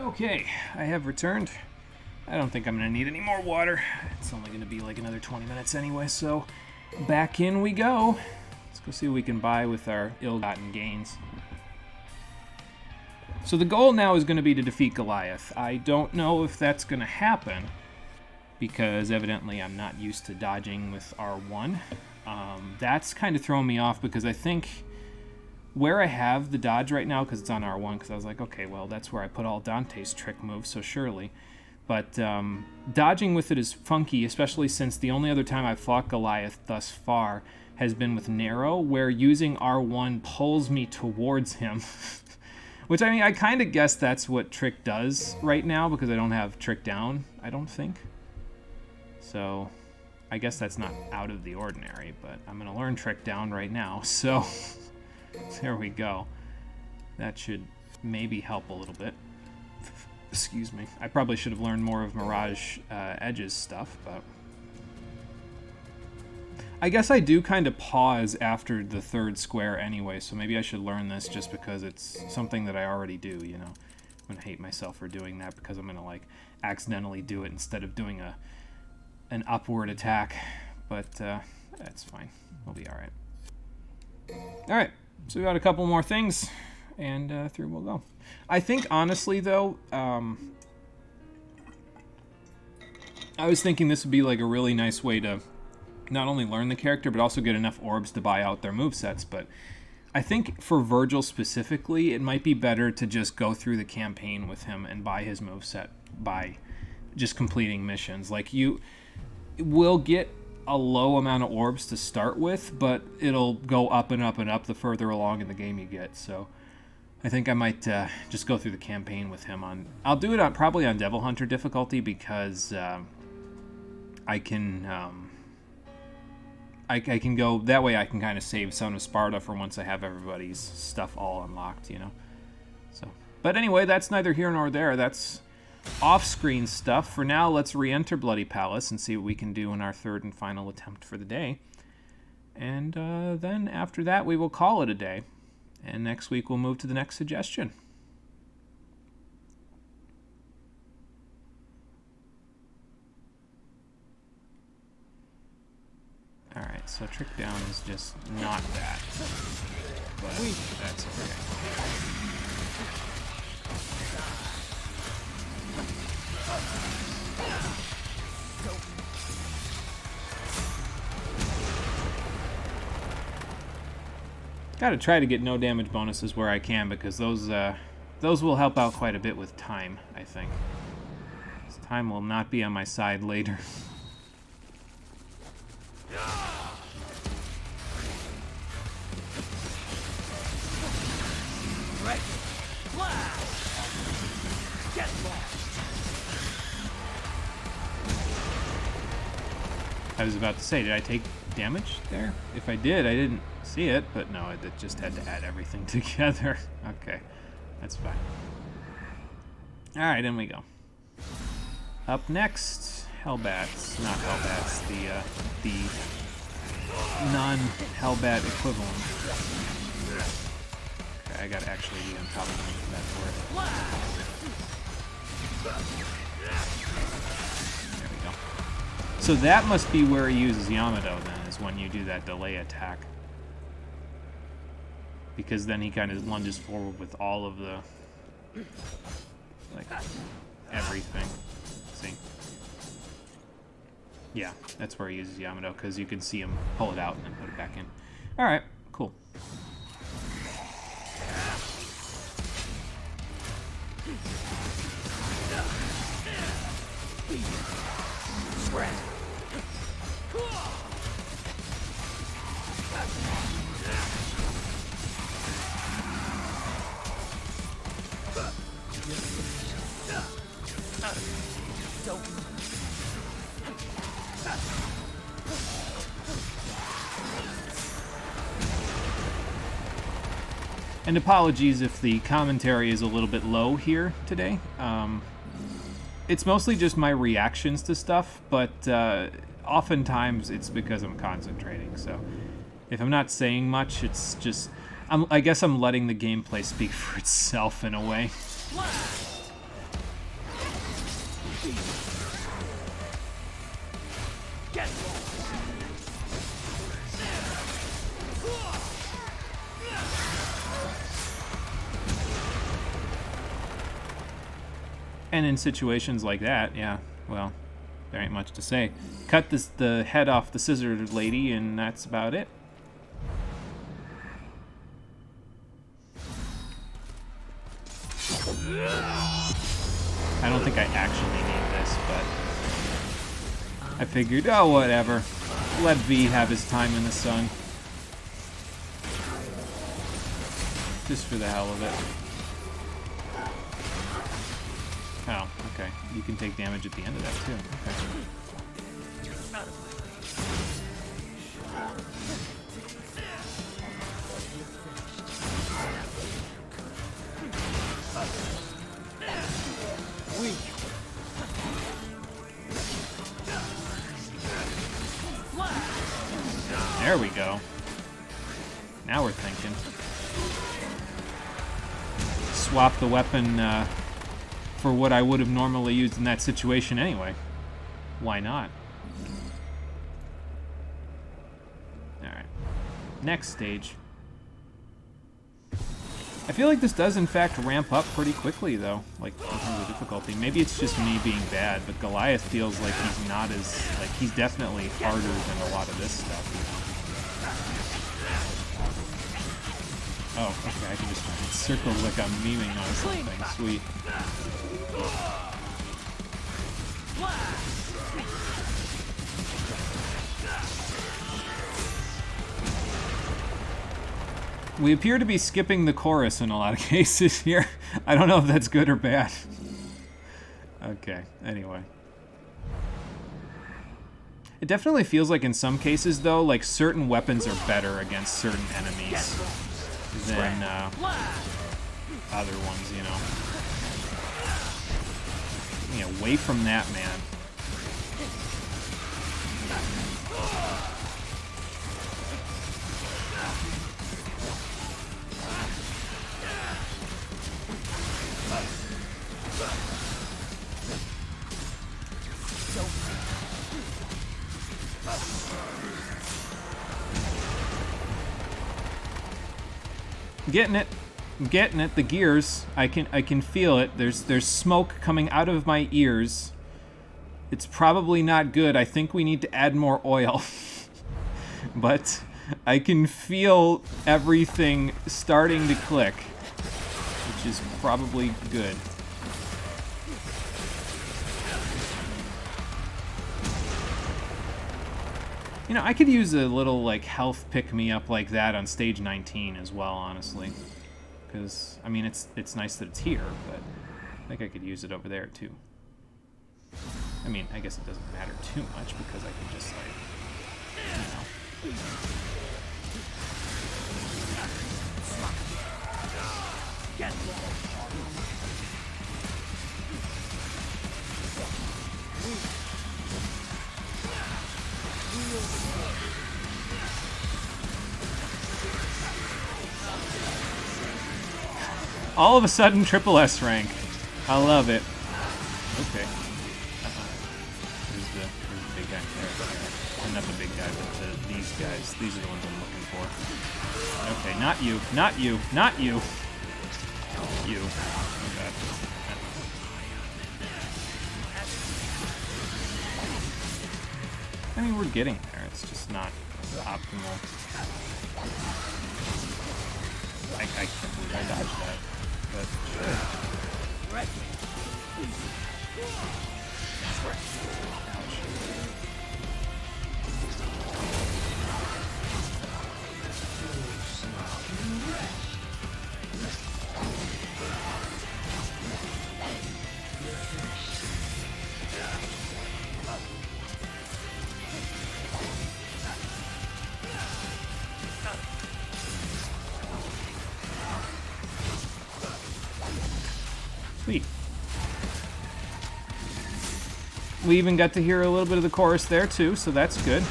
Okay, I have returned. I don't think I'm going to need any more water. It's only going to be like another 20 minutes anyway, so back in we go. Let's go see what we can buy with our ill-gotten gains. So the goal now is going to be to defeat Goliath. I don't know if that's going to happen, because evidently I'm not used to dodging with R1. That's kind of throwing me off, because I think where I have the dodge right now, because it's on R1, because I was like, okay, well, that's where I put all Dante's trick moves, so surely. But dodging with it is funky, especially since the only other time I've fought Goliath thus far has been with Nero, where using R1 pulls me towards him. Which, I mean, I kind of guess that's what Trick does right now, because I don't have Trick down, I don't think. So, I guess that's not out of the ordinary, but I'm going to learn Trick down right now, so there we go. That should maybe help a little bit. Excuse me. I probably should have learned more of Mirage Edge's stuff, but I guess I do kind of pause after the third square anyway, so maybe I should learn this just because it's something that I already do, you know. I'm going to hate myself for doing that because I'm going to, like, accidentally do it instead of doing an upward attack, but that's fine. We'll be alright. Alright, so we got a couple more things, and through we'll go. I think, honestly, though, I was thinking this would be, like, a really nice way to not only learn the character, but also get enough orbs to buy out their movesets, but I think for Virgil specifically, it might be better to just go through the campaign with him and buy his moveset by just completing missions. Like, you will get a low amount of orbs to start with, but it'll go up and up and up the further along in the game you get, so I think I might just go through the campaign with him on... I'll do it probably on Devil Hunter difficulty, because I can... I can go, that way I can kind of save Son of Sparta for once I have everybody's stuff all unlocked, you know? So, but anyway, that's neither here nor there. That's off-screen stuff. For now, let's re-enter Bloody Palace and see what we can do in our third and final attempt for the day. And then after that, we will call it a day. And next week, we'll move to the next suggestion. Alright, so Trick Down is just not that, but that's okay. Gotta try to get no damage bonuses where I can, because those will help out quite a bit with time, I think. This time will not be on my side later. I was about to say, did I take damage there? If I did, I didn't see it, but no, I just had to add everything together. Okay, that's fine. Alright, in we go. Up next, Hellbats. Not Hellbats, the non-Hellbat equivalent. Okay, I gotta actually be on top of him for that to work. There we go. So that must be where he uses Yamato then, is when you do that delay attack. Because then he kind of lunges forward with all of the, like, everything. See? Yeah, that's where he uses Yamato, because you can see him pull it out and then put it back in. Alright, cool. And apologies if the commentary is a little bit low here today. It's mostly just my reactions to stuff, but oftentimes it's because I'm concentrating. So if I'm not saying much, it's just... I guess I'm letting the gameplay speak for itself in a way. And in situations like that, yeah, well, there ain't much to say. Cut the head off the scissor lady, and that's about it. I don't think I actually need this, but I figured, oh, whatever. Let V have his time in the sun. Just for the hell of it. Oh, okay. You can take damage at the end of that, too. Okay. There we go. Now we're thinking. Swap the weapon, for what I would have normally used in that situation anyway. Why not? Alright. Next stage. I feel like this does in fact ramp up pretty quickly though, like in terms of difficulty. Maybe it's just me being bad, but Goliath feels like he's not as, like he's definitely harder than a lot of this stuff, you know? Oh, okay, I can just circle like I'm memeing on something. Sweet. We appear to be skipping the chorus in a lot of cases here. I don't know if that's good or bad. Okay, anyway. It definitely feels like in some cases, though, like certain weapons are better against certain enemies than other ones, you know. Get me away from that, man. I'm getting it. I'm getting it. The gears. I can feel it. There's smoke coming out of my ears. It's probably not good. I think we need to add more oil. But I can feel everything starting to click, which is probably good. You know, I could use a little, like, health pick-me-up like that on stage 19 as well, honestly. Because, I mean, it's nice that it's here, but I think I could use it over there, too. I mean, I guess it doesn't matter too much, because I can just, like, you know... All of a sudden, triple S rank. I love it. Okay. There's the big guy there. Not the big guy, but these guys. These are the ones I'm looking for. Okay, not you. Not you. Not you. You. Oh, God. I mean, we're getting there. It's just not optimal. I can't believe I dodged that. But sure. Sweet. We even got to hear a little bit of the chorus there too, so that's good.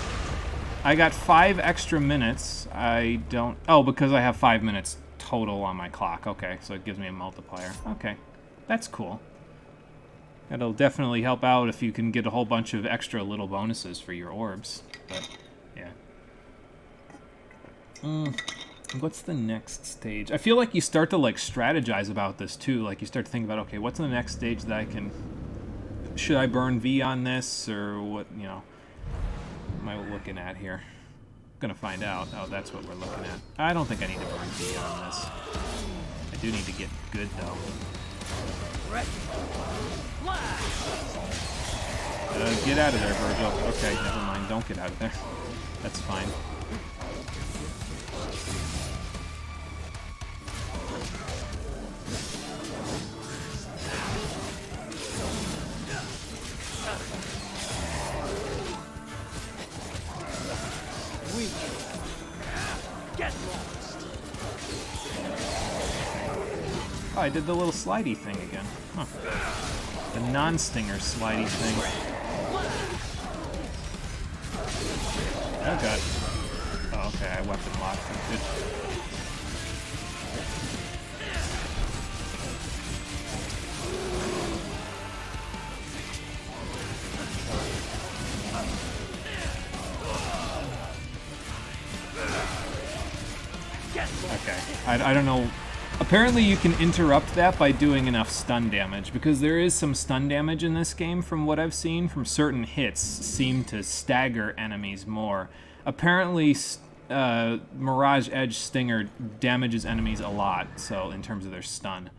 I got 5 extra minutes. I don't... Oh, because I have 5 minutes total on my clock. Okay, so it gives me a multiplier. Okay, that's cool. That'll definitely help out if you can get a whole bunch of extra little bonuses for your orbs. But, yeah. What's the next stage? I feel like you start to, like, strategize about this, too. Like, you start to think about, okay, what's the next stage that I can... Should I burn V on this, or what, you know... Am I looking at here? Gonna find out. Oh, that's what we're looking at. I don't think I need to burn V on this. I do need to get good, though. Get out of there, Virgil. Okay, never mind. Don't get out of there. That's fine. Oh, I did the little slidey thing again. Huh. The non-stinger slidey thing. Oh god. Oh, okay, I weapon locked. Good. Okay, I don't know. Apparently you can interrupt that by doing enough stun damage, because there is some stun damage in this game from what I've seen. From certain hits seem to stagger enemies more. Apparently Mirage Edge Stinger damages enemies a lot, so in terms of their stun.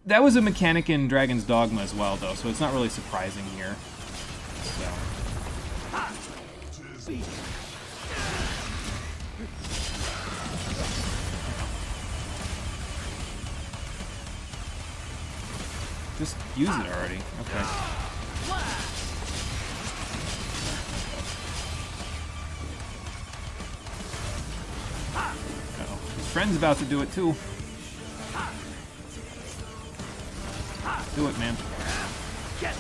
That was a mechanic in Dragon's Dogma as well, though, so it's not really surprising here. So. Just use it already. Okay. Uh-oh. His friend's about to do it too. Do it, man. Yes.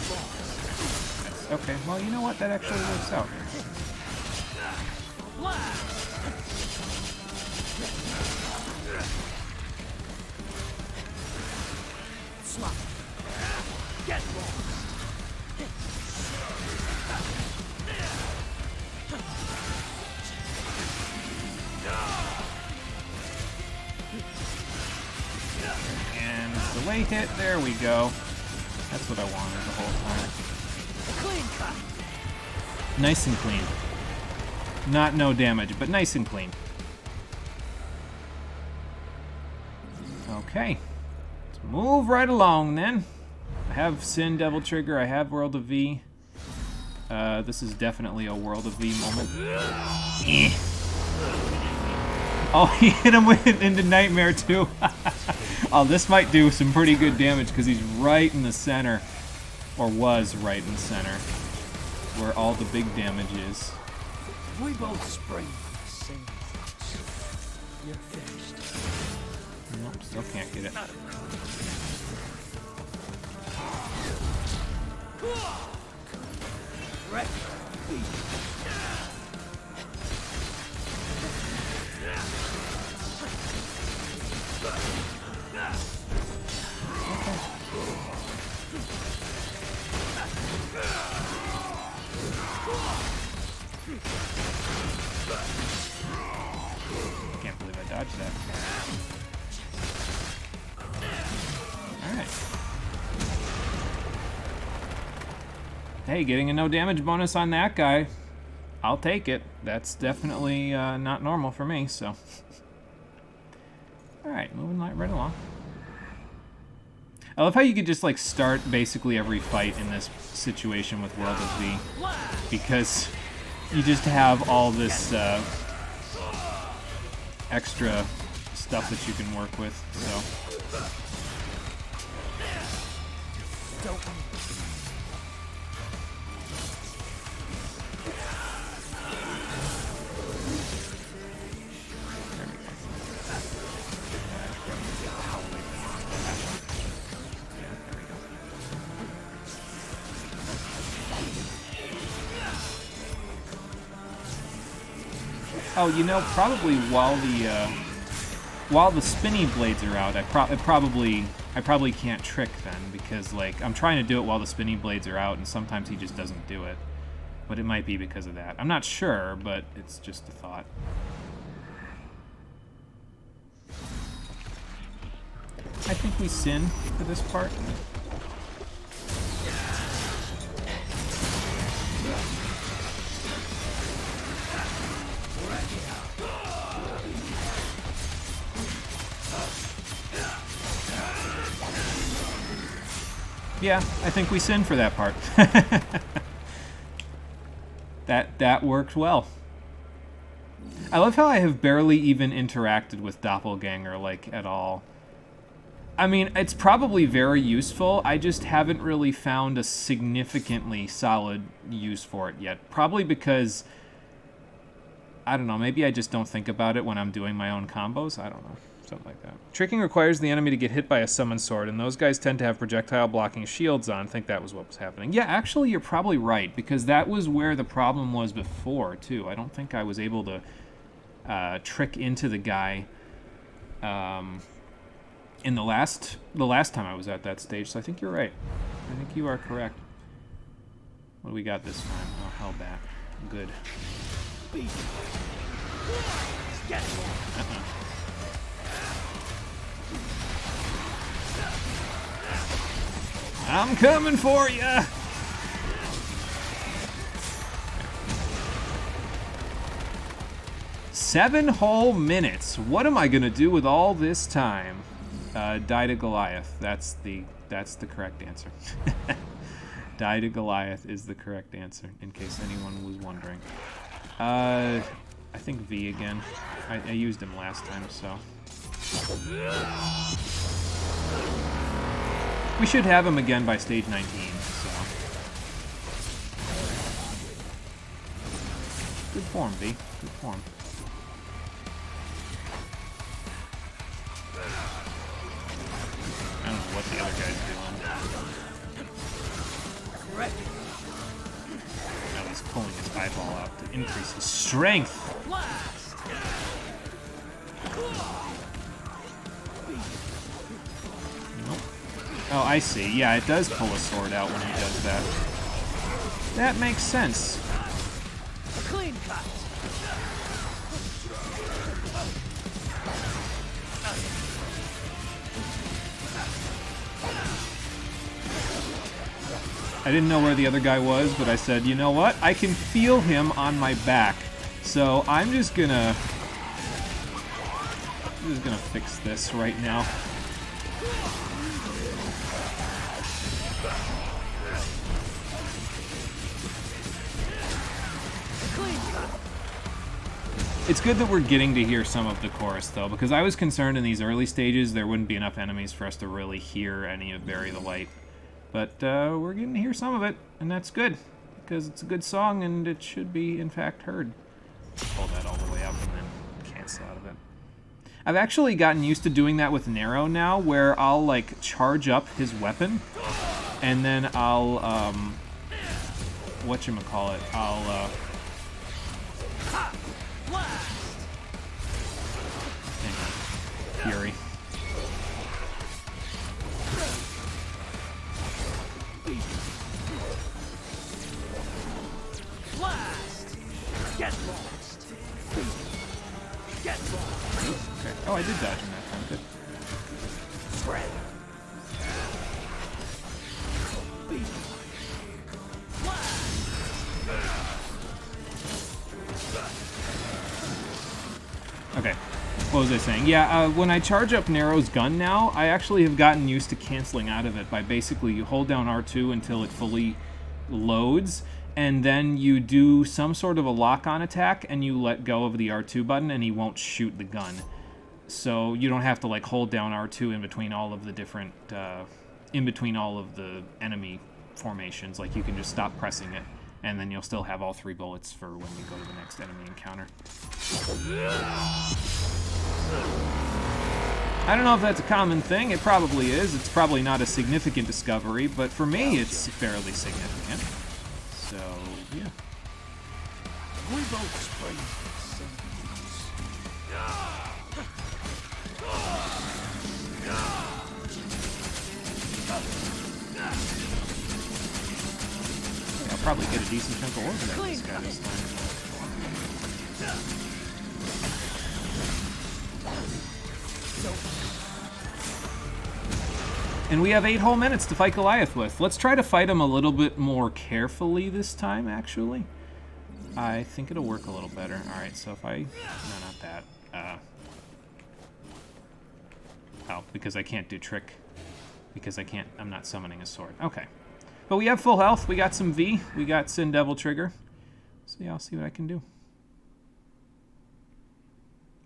Okay, well, you know what? That actually works out.
Get lost.
And the way hit, there we go. That's what I wanted the whole time.
Clean cut.
Nice and clean. Not no damage, but nice and clean. Okay. Let's move right along then. I have Sin, Devil Trigger, I have World of V. This is definitely a World of V moment. Oh, he hit him into Nightmare too. Oh, this might do some pretty good damage because he's right in the center. Or was right in the center. Where all the big damage is.
We both spring from the same thoughts. You're finished.
Nope, still can't get it.
Right.
Can't believe I dodged that. Alright. Hey, getting a no damage bonus on that guy, I'll take it. That's definitely not normal for me, so. Alright, moving right along. I love how you could just like start basically every fight in this situation with World of V, because you just have all this extra stuff that you can work with, so. Oh, you know, probably while the spinny blades are out, it probably I probably can't trick then, because, like, I'm trying to do it while the spinning blades are out, and sometimes he just doesn't do it. But it might be because of that. I'm not sure, but it's just a thought. I think we sin for this part. Yeah, I think we sin for that part. That worked well. I love how I have barely even interacted with Doppelganger, like, at all. I mean, it's probably very useful. I just haven't really found a significantly solid use for it yet. Probably because, I don't know, maybe I just don't think about it when I'm doing my own combos. I don't know. Something like that. Tricking requires the enemy to get hit by a summon sword, and those guys tend to have projectile blocking shields on. I think that was what was happening. Yeah, actually, you're probably right, because that was where the problem was before, too. I don't think I was able to trick into the guy in the last time I was at that stage, so I think you're right. I think you are correct. What do we got this time? Oh, hell back. Good. I'm coming for ya! 7 whole minutes. What am I gonna do with all this time? Die to Goliath. That's the correct answer. Die to Goliath is the correct answer, in case anyone was wondering. I think V again. I used him last time, so. We should have him again by stage 19, so. Good form, V. Good form. I don't know what the other guy's doing. Now he's pulling his eyeball out to increase his strength. Nope. Oh, I see. Yeah, it does pull a sword out when he does that. That makes sense.
Clean cut.
I didn't know where the other guy was, but I said, you know what? I can feel him on my back. So I'm just gonna fix this right now. It's good that we're getting to hear some of the chorus, though, because I was concerned in these early stages there wouldn't be enough enemies for us to really hear any of Bury the Light. But we're getting to hear some of it, and that's good, because it's a good song, and it should be, in fact, heard. Pull that all the way up and then cancel out of it. I've actually gotten used to doing that with Nero now, where I'll, like, charge up his weapon, and then I'll, whatchamacallit, I'll, Fury.
Blast! Get lost! Get lost!
Okay. Oh, I did dodge him that time. Good.
Spread!
Okay. What was I saying? Yeah, when I charge up Nero's gun now, I actually have gotten used to canceling out of it by basically you hold down R2 until it fully loads, and then you do some sort of a lock-on attack, and you let go of the R2 button, and he won't shoot the gun. So you don't have to, like, hold down R2 in between all of the different, in between all of the enemy formations. Like, you can just stop pressing it, and then you'll still have all 3 bullets for when you go to the next enemy encounter. I don't know if that's a common thing. It probably is. It's probably not a significant discovery, but for me, it's fairly significant. So, yeah.
We both spring.
probably get a decent chunk of orbit out of this guy this time. And we have 8 whole minutes to fight Goliath with. Let's try to fight him a little bit more carefully this time, actually. I think it'll work a little better. Alright, so if I... No, not that. Oh, because I can't do trick. Because I can't... I'm not summoning a sword. Okay. But we have full health. We got some V. We got Sin Devil Trigger. So yeah, I'll see what I can do.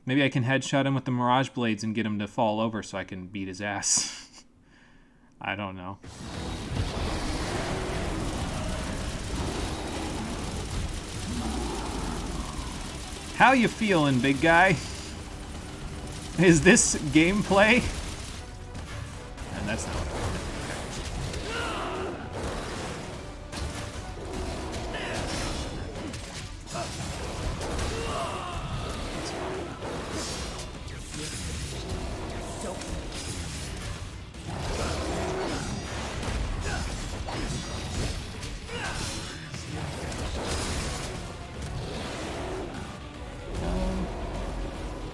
Maybe I can headshot him with the Mirage Blades and get him to fall over so I can beat his ass. I don't know. How you feeling, big guy? Is this gameplay? And that's not what I wanted.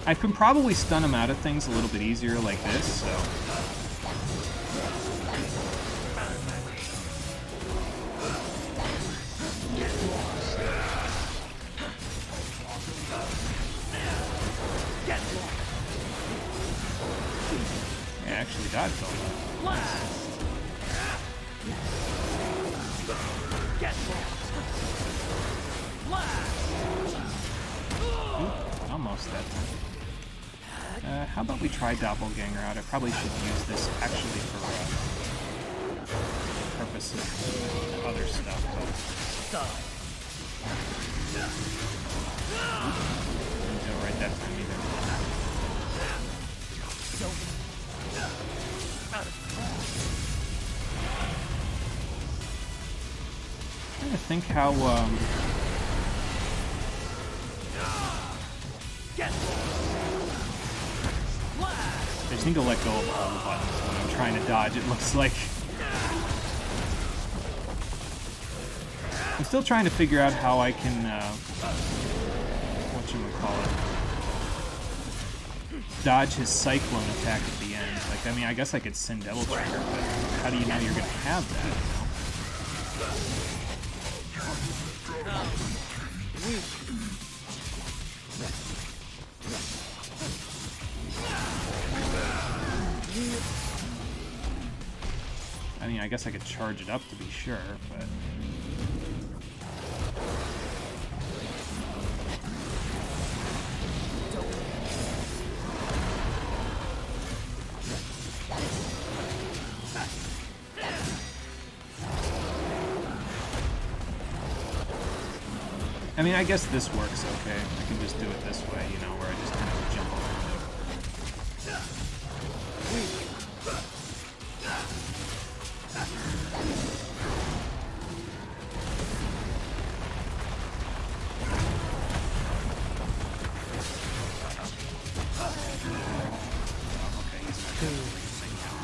I can probably stun him out of things a little bit easier like this, so... Yeah, actually dodged all that. Oop, almost that time. How about we try Doppelganger out? I probably should use this actually for purposes of other stuff. Didn't do it right that time either. I'm trying to think how I just need to let go of all the buttons when I'm trying to dodge, it looks like. I'm still trying to figure out how I can, whatchamacallit, dodge his Cyclone attack at the end. Like, I mean, I guess I could Sin Devil Trigger, but how do you know you're going to have that, I mean, I guess I could charge it up to be sure, but... I mean, I guess this works okay. I can just do it this way, you know, where I just kind of jump around it. Okay, he's not doing anything now.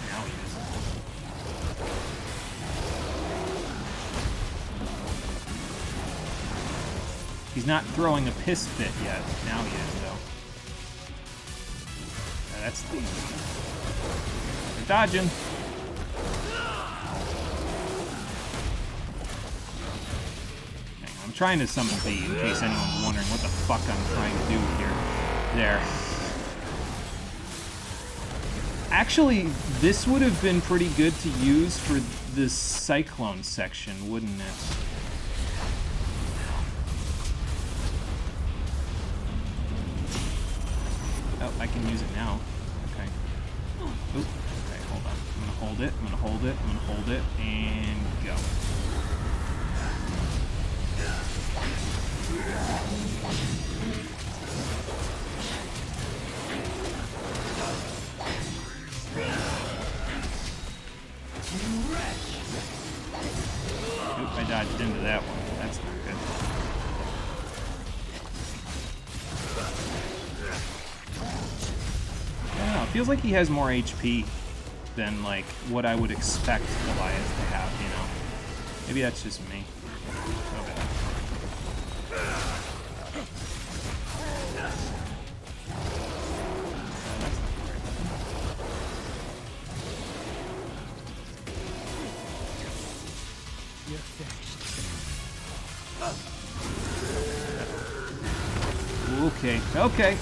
Now he is. He's not throwing a piss fit yet. Now he is, though. Yeah, that's the... They're dodging. I'm trying to summon V in case anyone's wondering what the fuck I'm trying to do here. There. Actually, this would have been pretty good to use for this Cyclone section, wouldn't it? Oh, I can use it now. Okay. Oop. Okay, hold on. I'm gonna hold it, I'm gonna hold it, I'm gonna hold it, and go. Oop, I dodged into that one. That's not good. I don't know, it feels like he has more HP than, like, what I would expect Goliath to have, you know? Maybe that's just me. Okay.
You're finished.
Okay, okay.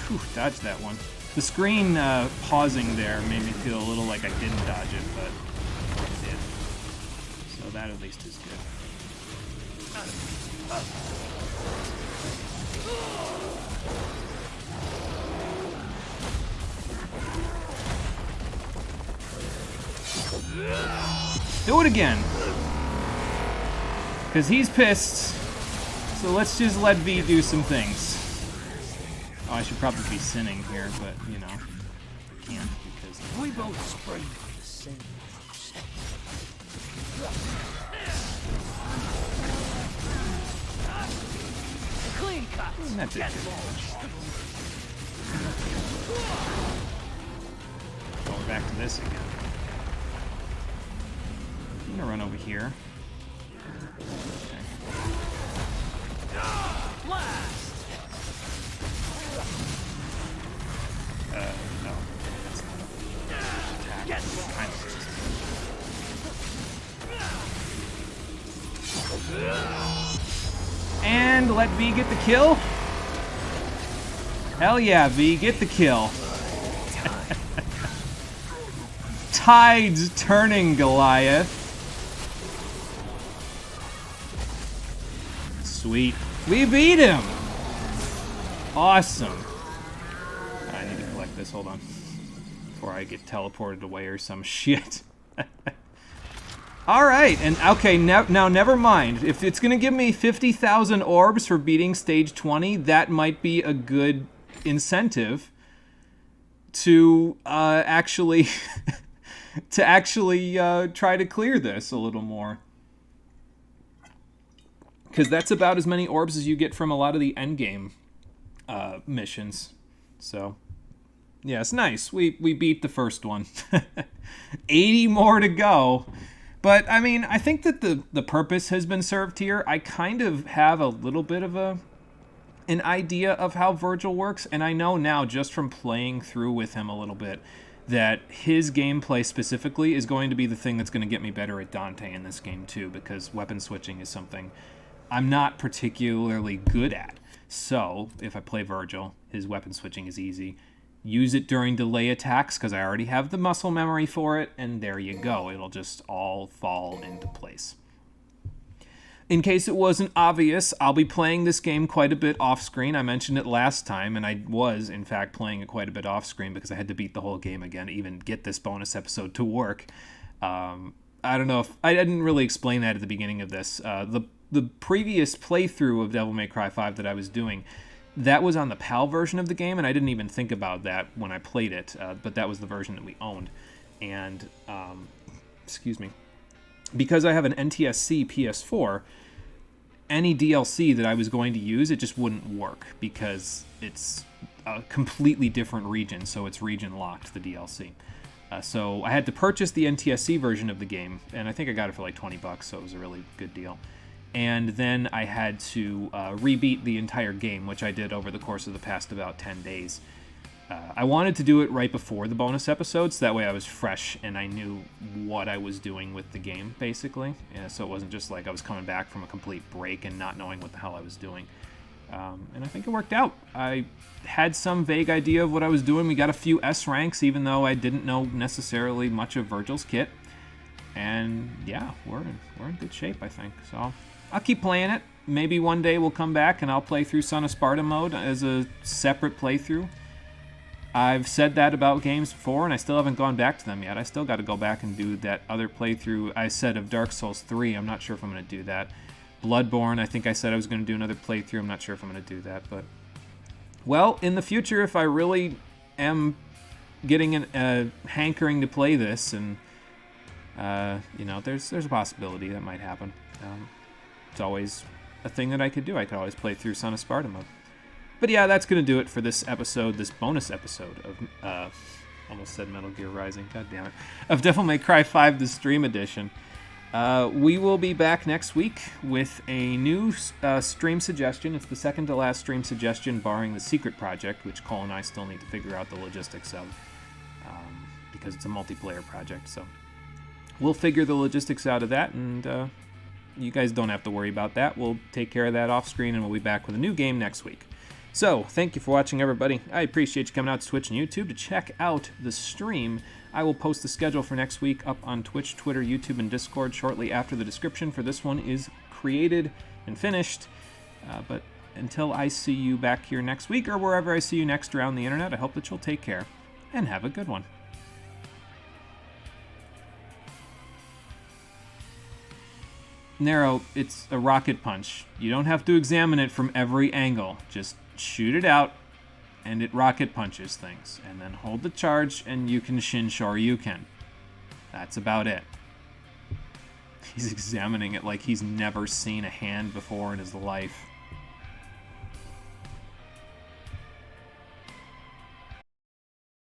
Whew, dodged that one. The screen pausing there made me feel a little like I didn't dodge it, but I did. So that at least is good. Do it again! Because he's pissed. So let's just let V do some things. Oh, I should probably be sinning here, but, you know, I can't because...
We both spring from the same clean cut.
And that's it. Oh, we're back to this again. I'm gonna run over here. Okay. No. That's not attack. Kind of. And let V get the kill. Hell yeah, V, get the kill. Tides turning, Goliath. Sweet. We beat him! Awesome. I need to collect this, hold on. Before I get teleported away or some shit. Alright, and okay, now never mind. If it's gonna give me 50,000 orbs for beating stage 20, that might be a good incentive to actually try to clear this a little more. Because that's about as many orbs as you get from a lot of the endgame missions. So, yeah, it's nice. We beat the first one. 80 more to go. But, I mean, I think that the purpose has been served here. I kind of have a little bit of an idea of how Virgil works. And I know now, just from playing through with him a little bit, that his gameplay specifically is going to be the thing that's going to get me better at Dante in this game, too. Because weapon switching is something I'm not particularly good at. So, if I play Virgil, his weapon switching is easy. Use it during delay attacks, because I already have the muscle memory for it, and there you go. It'll just all fall into place. In case it wasn't obvious, I'll be playing this game quite a bit off-screen. I mentioned it last time, and I was, in fact, playing it quite a bit off-screen because I had to beat the whole game again to even get this bonus episode to work. I don't know if... I didn't really explain that at the beginning of this. The previous playthrough of Devil May Cry 5 that I was doing, that was on the PAL version of the game, and I didn't even think about that when I played it, but that was the version that we owned. And, excuse me, because I have an NTSC PS4, any DLC that I was going to use, it just wouldn't work, because it's a completely different region, so it's region-locked, the DLC. So I had to purchase the NTSC version of the game, and I think I got it for like $20, so it was a really good deal. And then I had to rebeat the entire game, which I did over the course of the past about 10 days. I wanted to do it right before the bonus episodes, that way I was fresh and I knew what I was doing with the game, basically. So it wasn't just like I was coming back from a complete break and not knowing what the hell I was doing. And I think it worked out. I had some vague idea of what I was doing. We got a few S ranks, even though I didn't know necessarily much of Virgil's kit. And yeah, we're in good shape, I think. So I'll keep playing it. Maybe one day we'll come back and I'll play through Son of Sparta mode as a separate playthrough. I've said that about games before, and I still haven't gone back to them yet. I still got to go back and do that other playthrough I said of Dark Souls 3. I'm not sure if I'm going to do that. Bloodborne, I think I said I was going to do another playthrough. I'm not sure if I'm going to do that, but... Well, in the future, if I really am getting a hankering to play this, and, you know, there's a possibility that might happen. It's always a thing that I could do. I could always play through Son of Sparta mode. But yeah, that's going to do it for this episode, this bonus episode of, almost said Metal Gear Rising, god damn it, of Devil May Cry 5, the Stream Edition. We will be back next week with a new stream suggestion. It's the second to last stream suggestion, barring the secret project, which Cole and I still need to figure out the logistics of, because it's a multiplayer project. So we'll figure the logistics out of that, and you guys don't have to worry about that. We'll take care of that off screen, and we'll be back with a new game next week. So, thank you for watching, everybody. I appreciate you coming out to Twitch and YouTube to check out the stream. I will post the schedule for next week up on Twitch, Twitter, YouTube, and Discord shortly after the description for this one is created and finished. But until I see you back here next week, or wherever I see you next around the internet, I hope that you'll take care and have a good one. Nero, it's a rocket punch. You don't have to examine it from every angle. Just shoot it out, and it rocket punches things. And then hold the charge, and you can Shin Shoryuken. That's about it. He's examining it like he's never seen a hand before in his life.